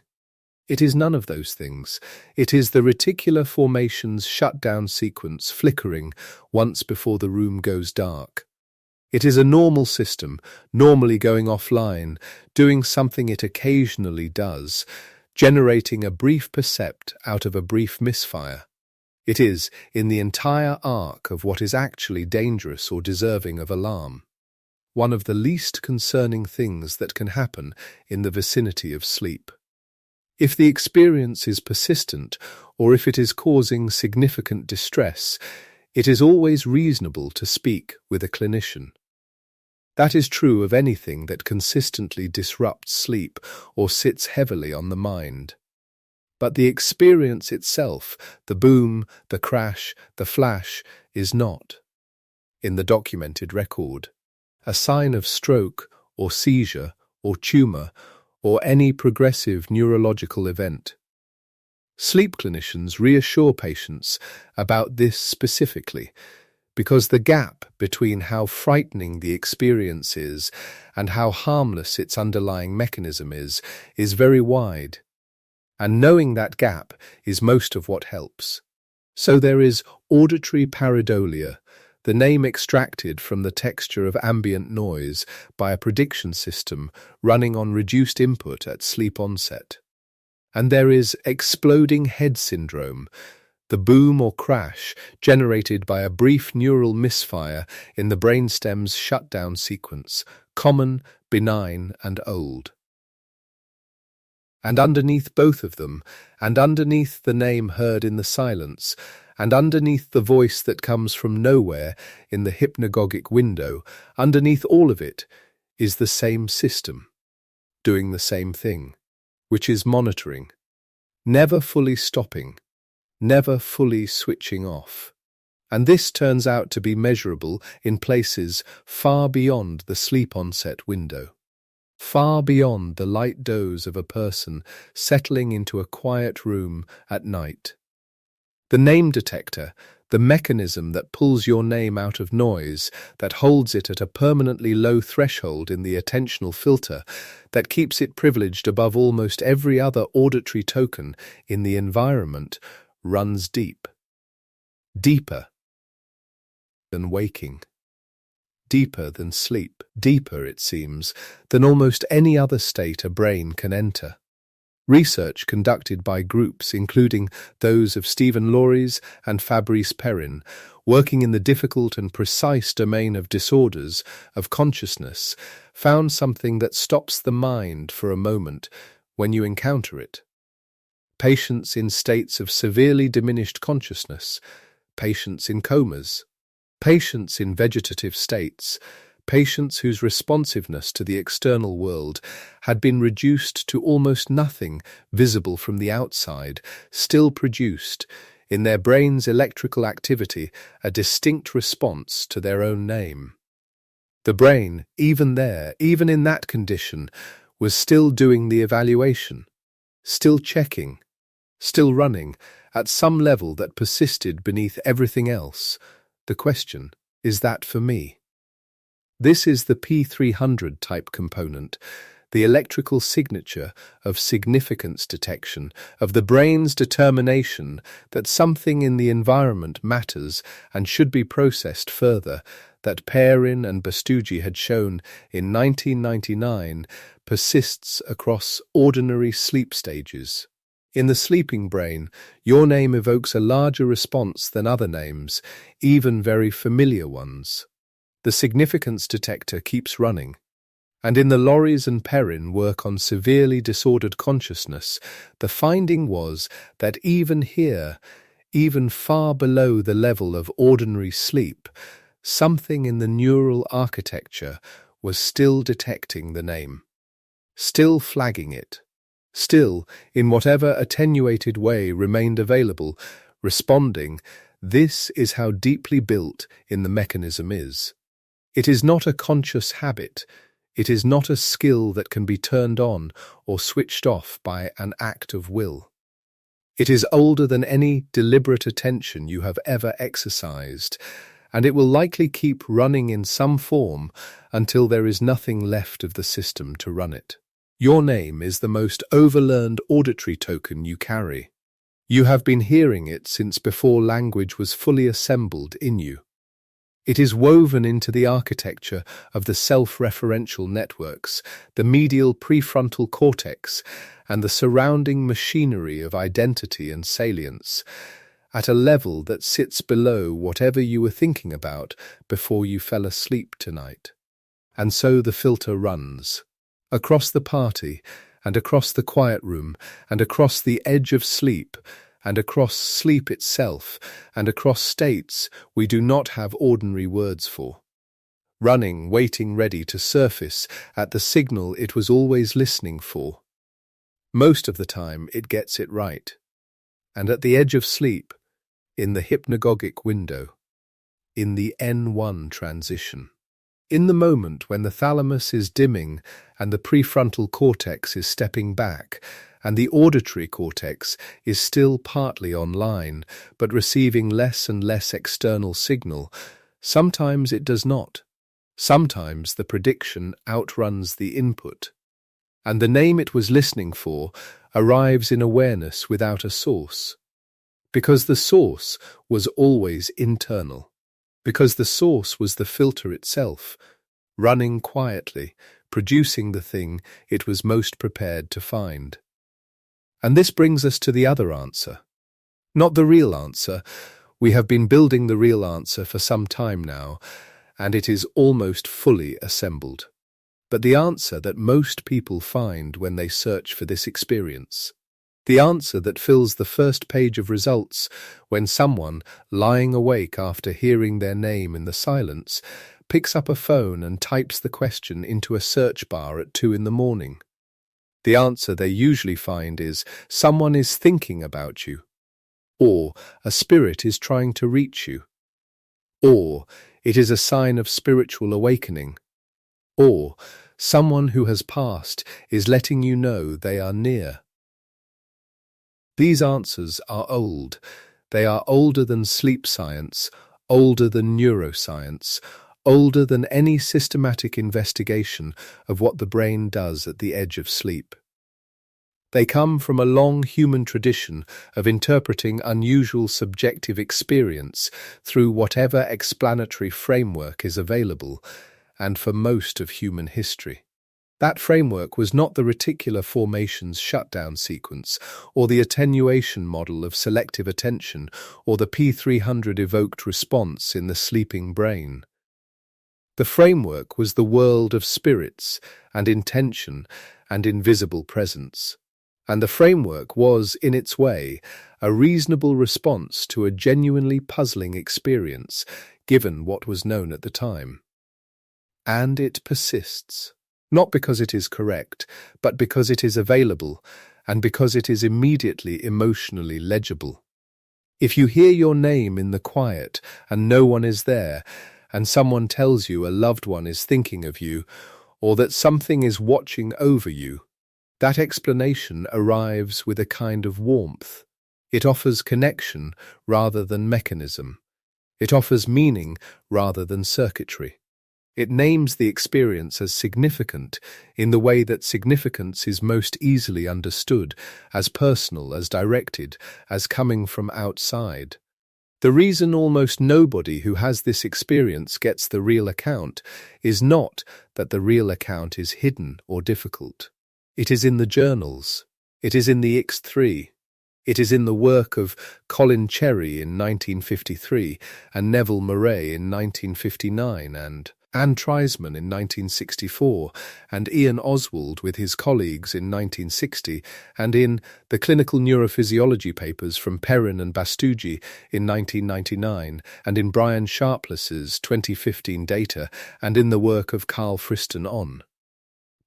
Speaker 1: It is none of those things. It is the reticular formation's shutdown sequence flickering once before the room goes dark. It is a normal system, normally going offline, doing something it occasionally does, generating a brief percept out of a brief misfire. It is in the entire arc of what is actually dangerous or deserving of alarm, one of the least concerning things that can happen in the vicinity of sleep. If the experience is persistent, or if it is causing significant distress, it is always reasonable to speak with a clinician. That is true of anything that consistently disrupts sleep or sits heavily on the mind. But the experience itself, the boom, the crash, the flash, is not, in the documented record, a sign of stroke or seizure or tumor or any progressive neurological event. Sleep clinicians reassure patients about this specifically because the gap between how frightening the experience is and how harmless its underlying mechanism is very wide. And knowing that gap is most of what helps. So there is auditory pareidolia, the name extracted from the texture of ambient noise by a prediction system running on reduced input at sleep onset. And there is exploding head syndrome, the boom or crash generated by a brief neural misfire in the brainstem's shutdown sequence, common, benign, and old. And underneath both of them, and underneath the name heard in the silence, and underneath the voice that comes from nowhere in the hypnagogic window, underneath all of it, is the same system, doing the same thing, which is monitoring, never fully stopping, never fully switching off. And this turns out to be measurable in places far beyond the sleep onset window, far beyond the light doze of a person settling into a quiet room at night. The name detector, the mechanism that pulls your name out of noise, that holds it at a permanently low threshold in the attentional filter, that keeps it privileged above almost every other auditory token in the environment, runs deep. Deeper than waking. Deeper than sleep. Deeper, it seems, than almost any other state a brain can enter. Research conducted by groups including those of Stephen Lauries and Fabrice Perrin, working in the difficult and precise domain of disorders of consciousness, found something that stops the mind for a moment when you encounter it. Patients in states of severely diminished consciousness, patients in comas, patients in vegetative states, patients whose responsiveness to the external world had been reduced to almost nothing visible from the outside, still produced, in their brain's electrical activity, a distinct response to their own name. The brain, even there, even in that condition, was still doing the evaluation, still checking, still running, at some level that persisted beneath everything else. The question, is that for me? This is the P300 type component, the electrical signature of significance detection, of the brain's determination that something in the environment matters and should be processed further, that Perrin and Bastugi had shown in 1999 persists across ordinary sleep stages. In the sleeping brain, your name evokes a larger response than other names, even very familiar ones. The significance detector keeps running, and in the Lauries and Perrin work on severely disordered consciousness, the finding was that even here, even far below the level of ordinary sleep, something in the neural architecture was still detecting the name, still flagging it, still, in whatever attenuated way remained available, responding. This is how deeply built in the mechanism is. It is not a conscious habit. It is not a skill that can be turned on or switched off by an act of will. It is older than any deliberate attention you have ever exercised, and it will likely keep running in some form until there is nothing left of the system to run it. Your name is the most overlearned auditory token you carry. You have been hearing it since before language was fully assembled in you. It is woven into the architecture of the self-referential networks, the medial prefrontal cortex, and the surrounding machinery of identity and salience. at a level that sits below whatever you were thinking about before you fell asleep tonight. And so the filter runs. Across the party, and across the quiet room, and across the edge of sleep, and across sleep itself, and across states we do not have ordinary words for. Running, waiting ready to surface at the signal it was always listening for. Most of the time it gets it right. And at the edge of sleep, in the hypnagogic window, in the N1 transition, in the moment when the thalamus is dimming and the prefrontal cortex is stepping back, and the auditory cortex is still partly online, but receiving less and less external signal, sometimes it does not. Sometimes the prediction outruns the input, and the name it was listening for arrives in awareness without a source. Because the source was always internal. Because the source was the filter itself, running quietly, producing the thing it was most prepared to find. And this brings us to the other answer. Not the real answer. We have been building the real answer for some time now, and it is almost fully assembled. But the answer that most people find when they search for this experience. The answer that fills the first page of results when someone, lying awake after hearing their name in the silence, picks up a phone and types the question into a search bar at 2 a.m. The answer they usually find is, someone is thinking about you, or a spirit is trying to reach you, or it is a sign of spiritual awakening, or someone who has passed is letting you know they are near. These answers are old. They are older than sleep science, older than neuroscience, older than any systematic investigation of what the brain does at the edge of sleep. They come from a long human tradition of interpreting unusual subjective experience through whatever explanatory framework is available, and for most of human history. That framework was not the reticular formations shutdown sequence, or the attenuation model of selective attention, or the P300 evoked response in the sleeping brain. The framework was the world of spirits and intention and invisible presence. And the framework was, in its way, a reasonable response to a genuinely puzzling experience, given what was known at the time. And it persists. Not because it is correct, but because it is available, and because it is immediately emotionally legible. If you hear your name in the quiet, and no one is there, and someone tells you a loved one is thinking of you, or that something is watching over you, that explanation arrives with a kind of warmth. It offers connection rather than mechanism. It offers meaning rather than circuitry. It names the experience as significant in the way that significance is most easily understood, as personal, as directed, as coming from outside. The reason almost nobody who has this experience gets the real account is not that the real account is hidden or difficult. It is in the journals. It is in the X3. It is in the work of Colin Cherry in 1953 and Neville Murray in 1959 and Anne Treisman in 1964, and Ian Oswald with his colleagues in 1960, and in the clinical neurophysiology papers from Perrin and Bastugi in 1999, and in Brian Sharpless's 2015 data, and in the work of Carl Friston on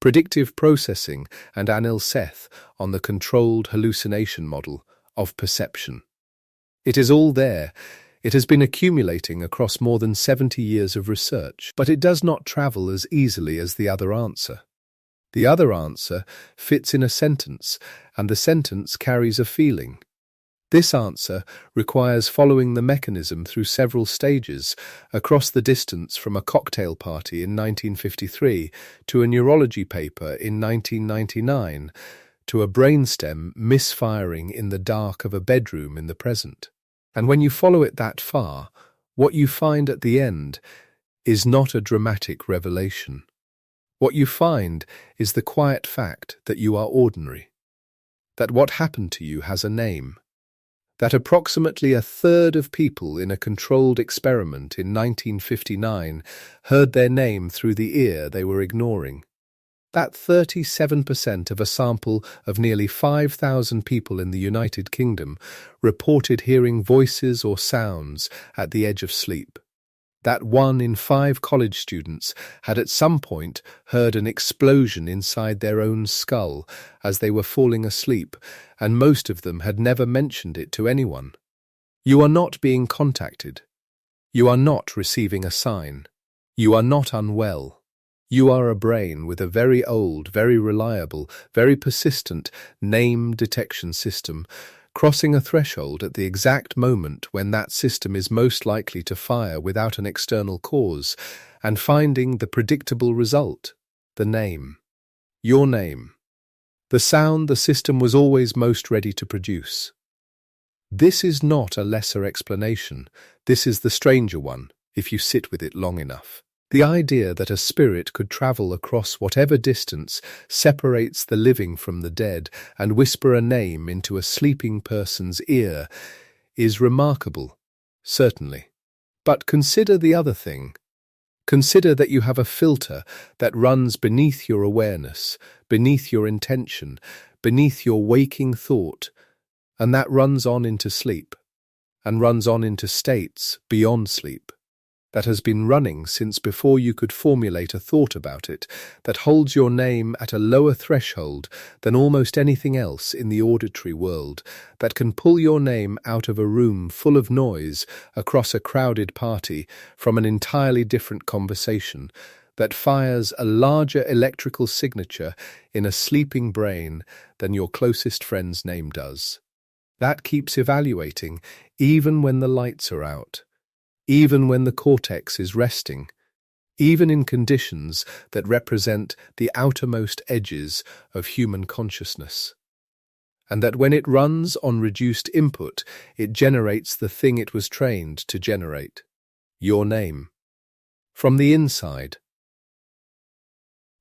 Speaker 1: predictive processing and Anil Seth on the controlled hallucination model of perception. It is all there. It has been accumulating across more than 70 years of research, but it does not travel as easily as the other answer. The other answer fits in a sentence, and the sentence carries a feeling. This answer requires following the mechanism through several stages, across the distance from a cocktail party in 1953 to a neurology paper in 1999 to a brainstem misfiring in the dark of a bedroom in the present. And when you follow it that far, what you find at the end is not a dramatic revelation. What you find is the quiet fact that you are ordinary, that what happened to you has a name, that approximately a third of people in a controlled experiment in 1959 heard their name through the ear they were ignoring. That 37% of a sample of nearly 5,000 people in the United Kingdom reported hearing voices or sounds at the edge of sleep. That 1 in 5 college students had at some point heard an explosion inside their own skull as they were falling asleep, and most of them had never mentioned it to anyone. You are not being contacted. You are not receiving a sign. You are not unwell. You are a brain with a very old, very reliable, very persistent name detection system, crossing a threshold at the exact moment when that system is most likely to fire without an external cause, and finding the predictable result, the name. Your name. The sound the system was always most ready to produce. This is not a lesser explanation. This is the stranger one, if you sit with it long enough. The idea that a spirit could travel across whatever distance separates the living from the dead and whisper a name into a sleeping person's ear is remarkable, certainly. But consider the other thing. Consider that you have a filter that runs beneath your awareness, beneath your intention, beneath your waking thought, and that runs on into sleep, and runs on into states beyond sleep. That has been running since before you could formulate a thought about it, that holds your name at a lower threshold than almost anything else in the auditory world, that can pull your name out of a room full of noise, across a crowded party, from an entirely different conversation, that fires a larger electrical signature in a sleeping brain than your closest friend's name does. That keeps evaluating even when the lights are out. Even when the cortex is resting, even in conditions that represent the outermost edges of human consciousness. And that when it runs on reduced input, it generates the thing it was trained to generate, your name, from the inside.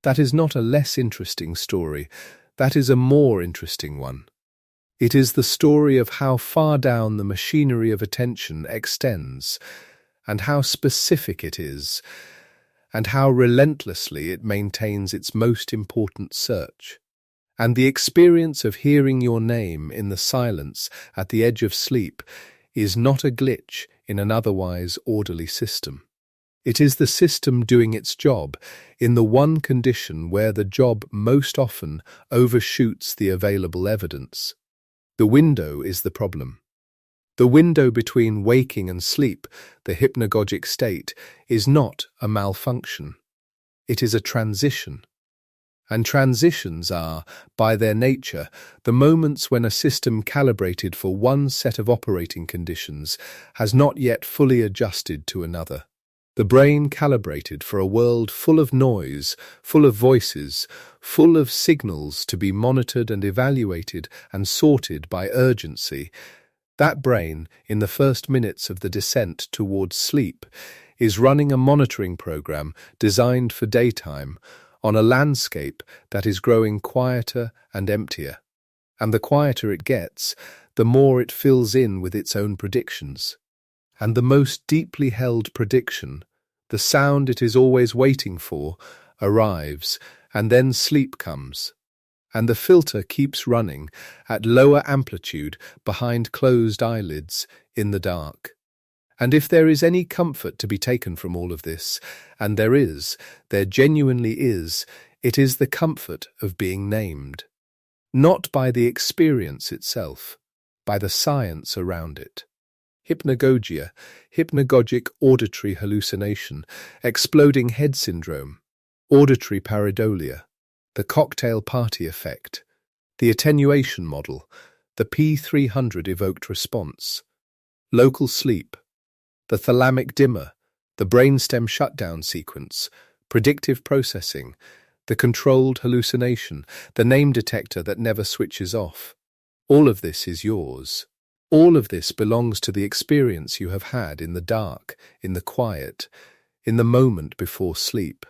Speaker 1: That is not a less interesting story, that is a more interesting one. It is the story of how far down the machinery of attention extends, and how specific it is, and how relentlessly it maintains its most important search. And the experience of hearing your name in the silence at the edge of sleep is not a glitch in an otherwise orderly system. It is the system doing its job in the one condition where the job most often overshoots the available evidence. The window is the problem. The window between waking and sleep, the hypnagogic state, is not a malfunction. It is a transition. And transitions are, by their nature, the moments when a system calibrated for one set of operating conditions has not yet fully adjusted to another. The brain calibrated for a world full of noise, full of voices, full of signals to be monitored and evaluated and sorted by urgency. That brain, in the first minutes of the descent towards sleep, is running a monitoring program designed for daytime on a landscape that is growing quieter and emptier. And the quieter it gets, the more it fills in with its own predictions. And the most deeply held prediction, the sound it is always waiting for, arrives, and then sleep comes. And the filter keeps running at lower amplitude behind closed eyelids in the dark. And if there is any comfort to be taken from all of this, and there genuinely is, it is the comfort of being named. Not by the experience itself, by the science around it. Hypnagogia, hypnagogic auditory hallucination, exploding head syndrome, auditory pareidolia, the cocktail party effect, the attenuation model, the P300 evoked response, local sleep, the thalamic dimmer, the brainstem shutdown sequence, predictive processing, the controlled hallucination, the name detector that never switches off. All of this is yours. All of this belongs to the experience you have had in the dark, in the quiet, in the moment before sleep.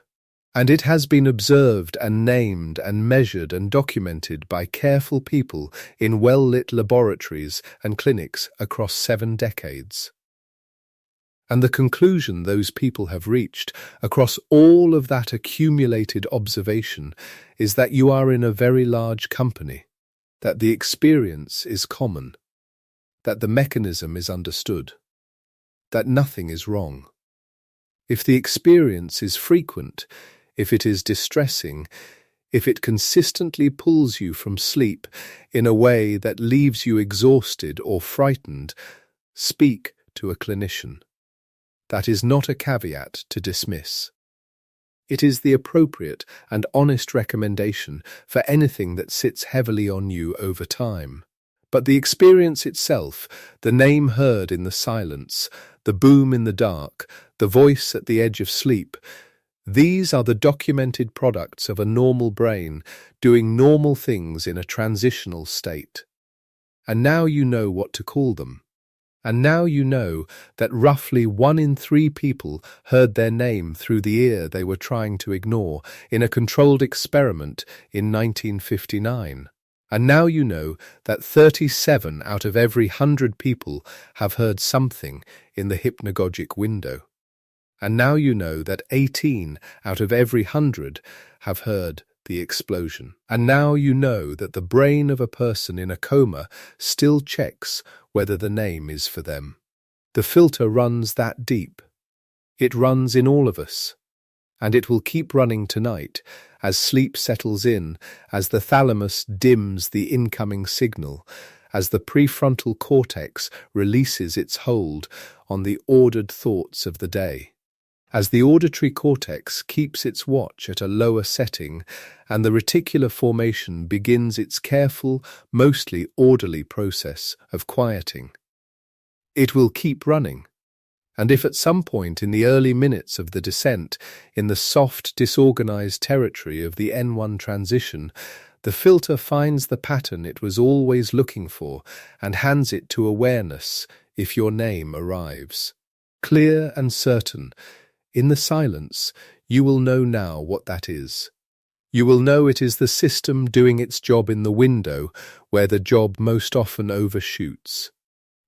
Speaker 1: And it has been observed and named and measured and documented by careful people in well-lit laboratories and clinics across 7 decades. And the conclusion those people have reached across all of that accumulated observation is that you are in a very large company, that the experience is common, that the mechanism is understood, that nothing is wrong. If the experience is frequent, if it is distressing, if it consistently pulls you from sleep in a way that leaves you exhausted or frightened, speak to a clinician. That is not a caveat to dismiss. It is the appropriate and honest recommendation for anything that sits heavily on you over time. But the experience itself, the name heard in the silence, the boom in the dark, the voice at the edge of sleep, these are the documented products of a normal brain doing normal things in a transitional state. And now you know what to call them. And now you know that roughly 1 in 3 people heard their name through the ear they were trying to ignore in a controlled experiment in 1959. And now you know that 37 out of every 100 people have heard something in the hypnagogic window. And now you know that 18 out of every 100 have heard the explosion. And now you know that the brain of a person in a coma still checks whether the name is for them. The filter runs that deep. It runs in all of us. And it will keep running tonight as sleep settles in, as the thalamus dims the incoming signal, as the prefrontal cortex releases its hold on the ordered thoughts of the day. As the auditory cortex keeps its watch at a lower setting and the reticular formation begins its careful, mostly orderly process of quieting. It will keep running. And if at some point in the early minutes of the descent, in the soft, disorganized territory of the N1 transition, the filter finds the pattern it was always looking for and hands it to awareness if your name arrives. Clear and certain, in the silence, you will know now what that is. You will know it is the system doing its job in the window where the job most often overshoots.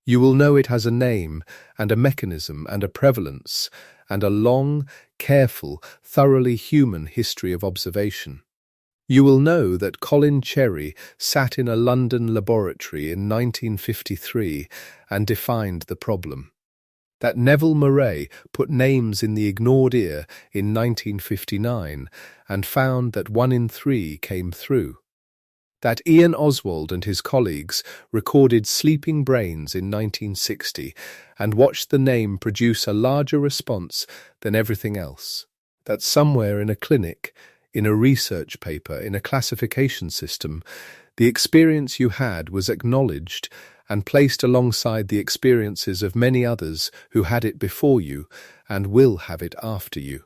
Speaker 1: You will know it has a name and a mechanism and a prevalence and a long, careful, thoroughly human history of observation. You will know that Colin Cherry sat in a London laboratory in 1953 and defined the problem. That Neville Murray put names in the ignored ear in 1959 and found that 1 in 3 came through. That Ian Oswald and his colleagues recorded sleeping brains in 1960 and watched the name produce a larger response than everything else. That somewhere in a clinic, in a research paper, in a classification system, the experience you had was acknowledged and placed alongside the experiences of many others who had it before you and will have it after you.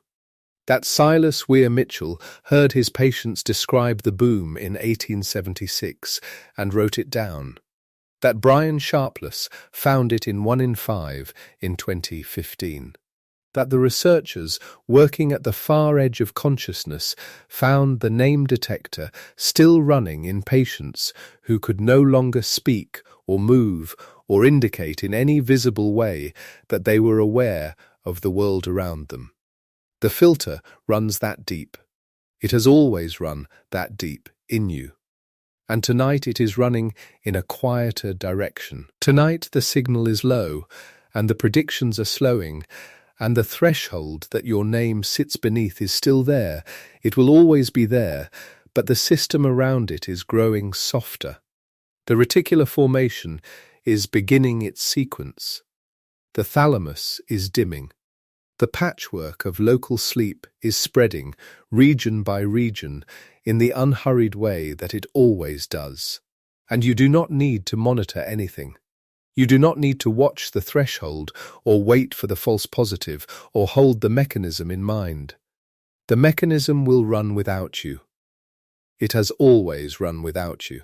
Speaker 1: That Silas Weir Mitchell heard his patients describe the boom in 1876 and wrote it down. That Brian Sharpless found it in 1 in 5 in 2015. That the researchers working at the far edge of consciousness found the name detector still running in patients who could no longer speak or move or indicate in any visible way that they were aware of the world around them. The filter runs that deep. It has always run that deep in you. And tonight it is running in a quieter direction. Tonight the signal is low, and the predictions are slowing, and the threshold that your name sits beneath is still there. It will always be there, but the system around it is growing softer. The reticular formation is beginning its sequence. The thalamus is dimming. The patchwork of local sleep is spreading, region by region, in the unhurried way that it always does. And you do not need to monitor anything. You do not need to watch the threshold or wait for the false positive or hold the mechanism in mind. The mechanism will run without you. It has always run without you.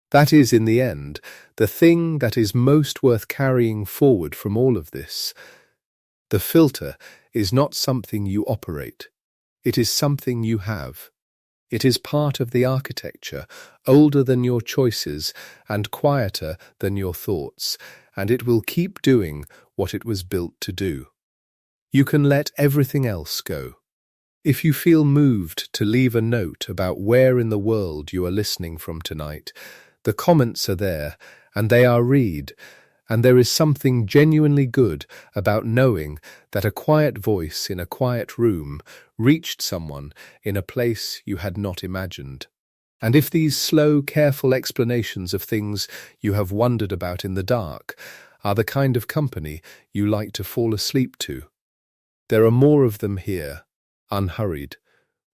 Speaker 1: That is, in the end, the thing that is most worth carrying forward from all of this. The filter is not something you operate. It is something you have. It is part of the architecture, older than your choices and quieter than your thoughts, and it will keep doing what it was built to do. You can let everything else go. If you feel moved to leave a note about where in the world you are listening from tonight, the comments are there, and they are read, and there is something genuinely good about knowing that a quiet voice in a quiet room reached someone in a place you had not imagined. And if these slow, careful explanations of things you have wondered about in the dark are the kind of company you like to fall asleep to, there are more of them here, unhurried,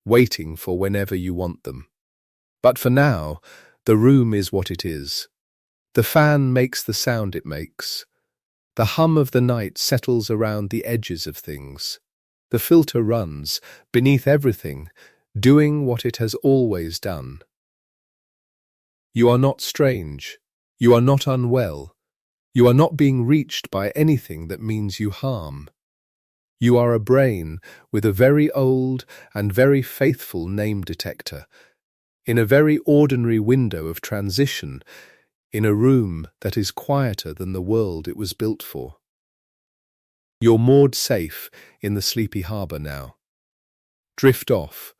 Speaker 1: waiting for whenever you want them. But for now, the room is what it is. The fan makes the sound it makes. The hum of the night settles around the edges of things. The filter runs beneath everything, doing what it has always done. You are not strange. You are not unwell. You are not being reached by anything that means you harm. You are a brain with a very old and very faithful name detector, in a very ordinary window of transition, in a room that is quieter than the world it was built for. You're moored safe in the sleepy harbour now. Drift off,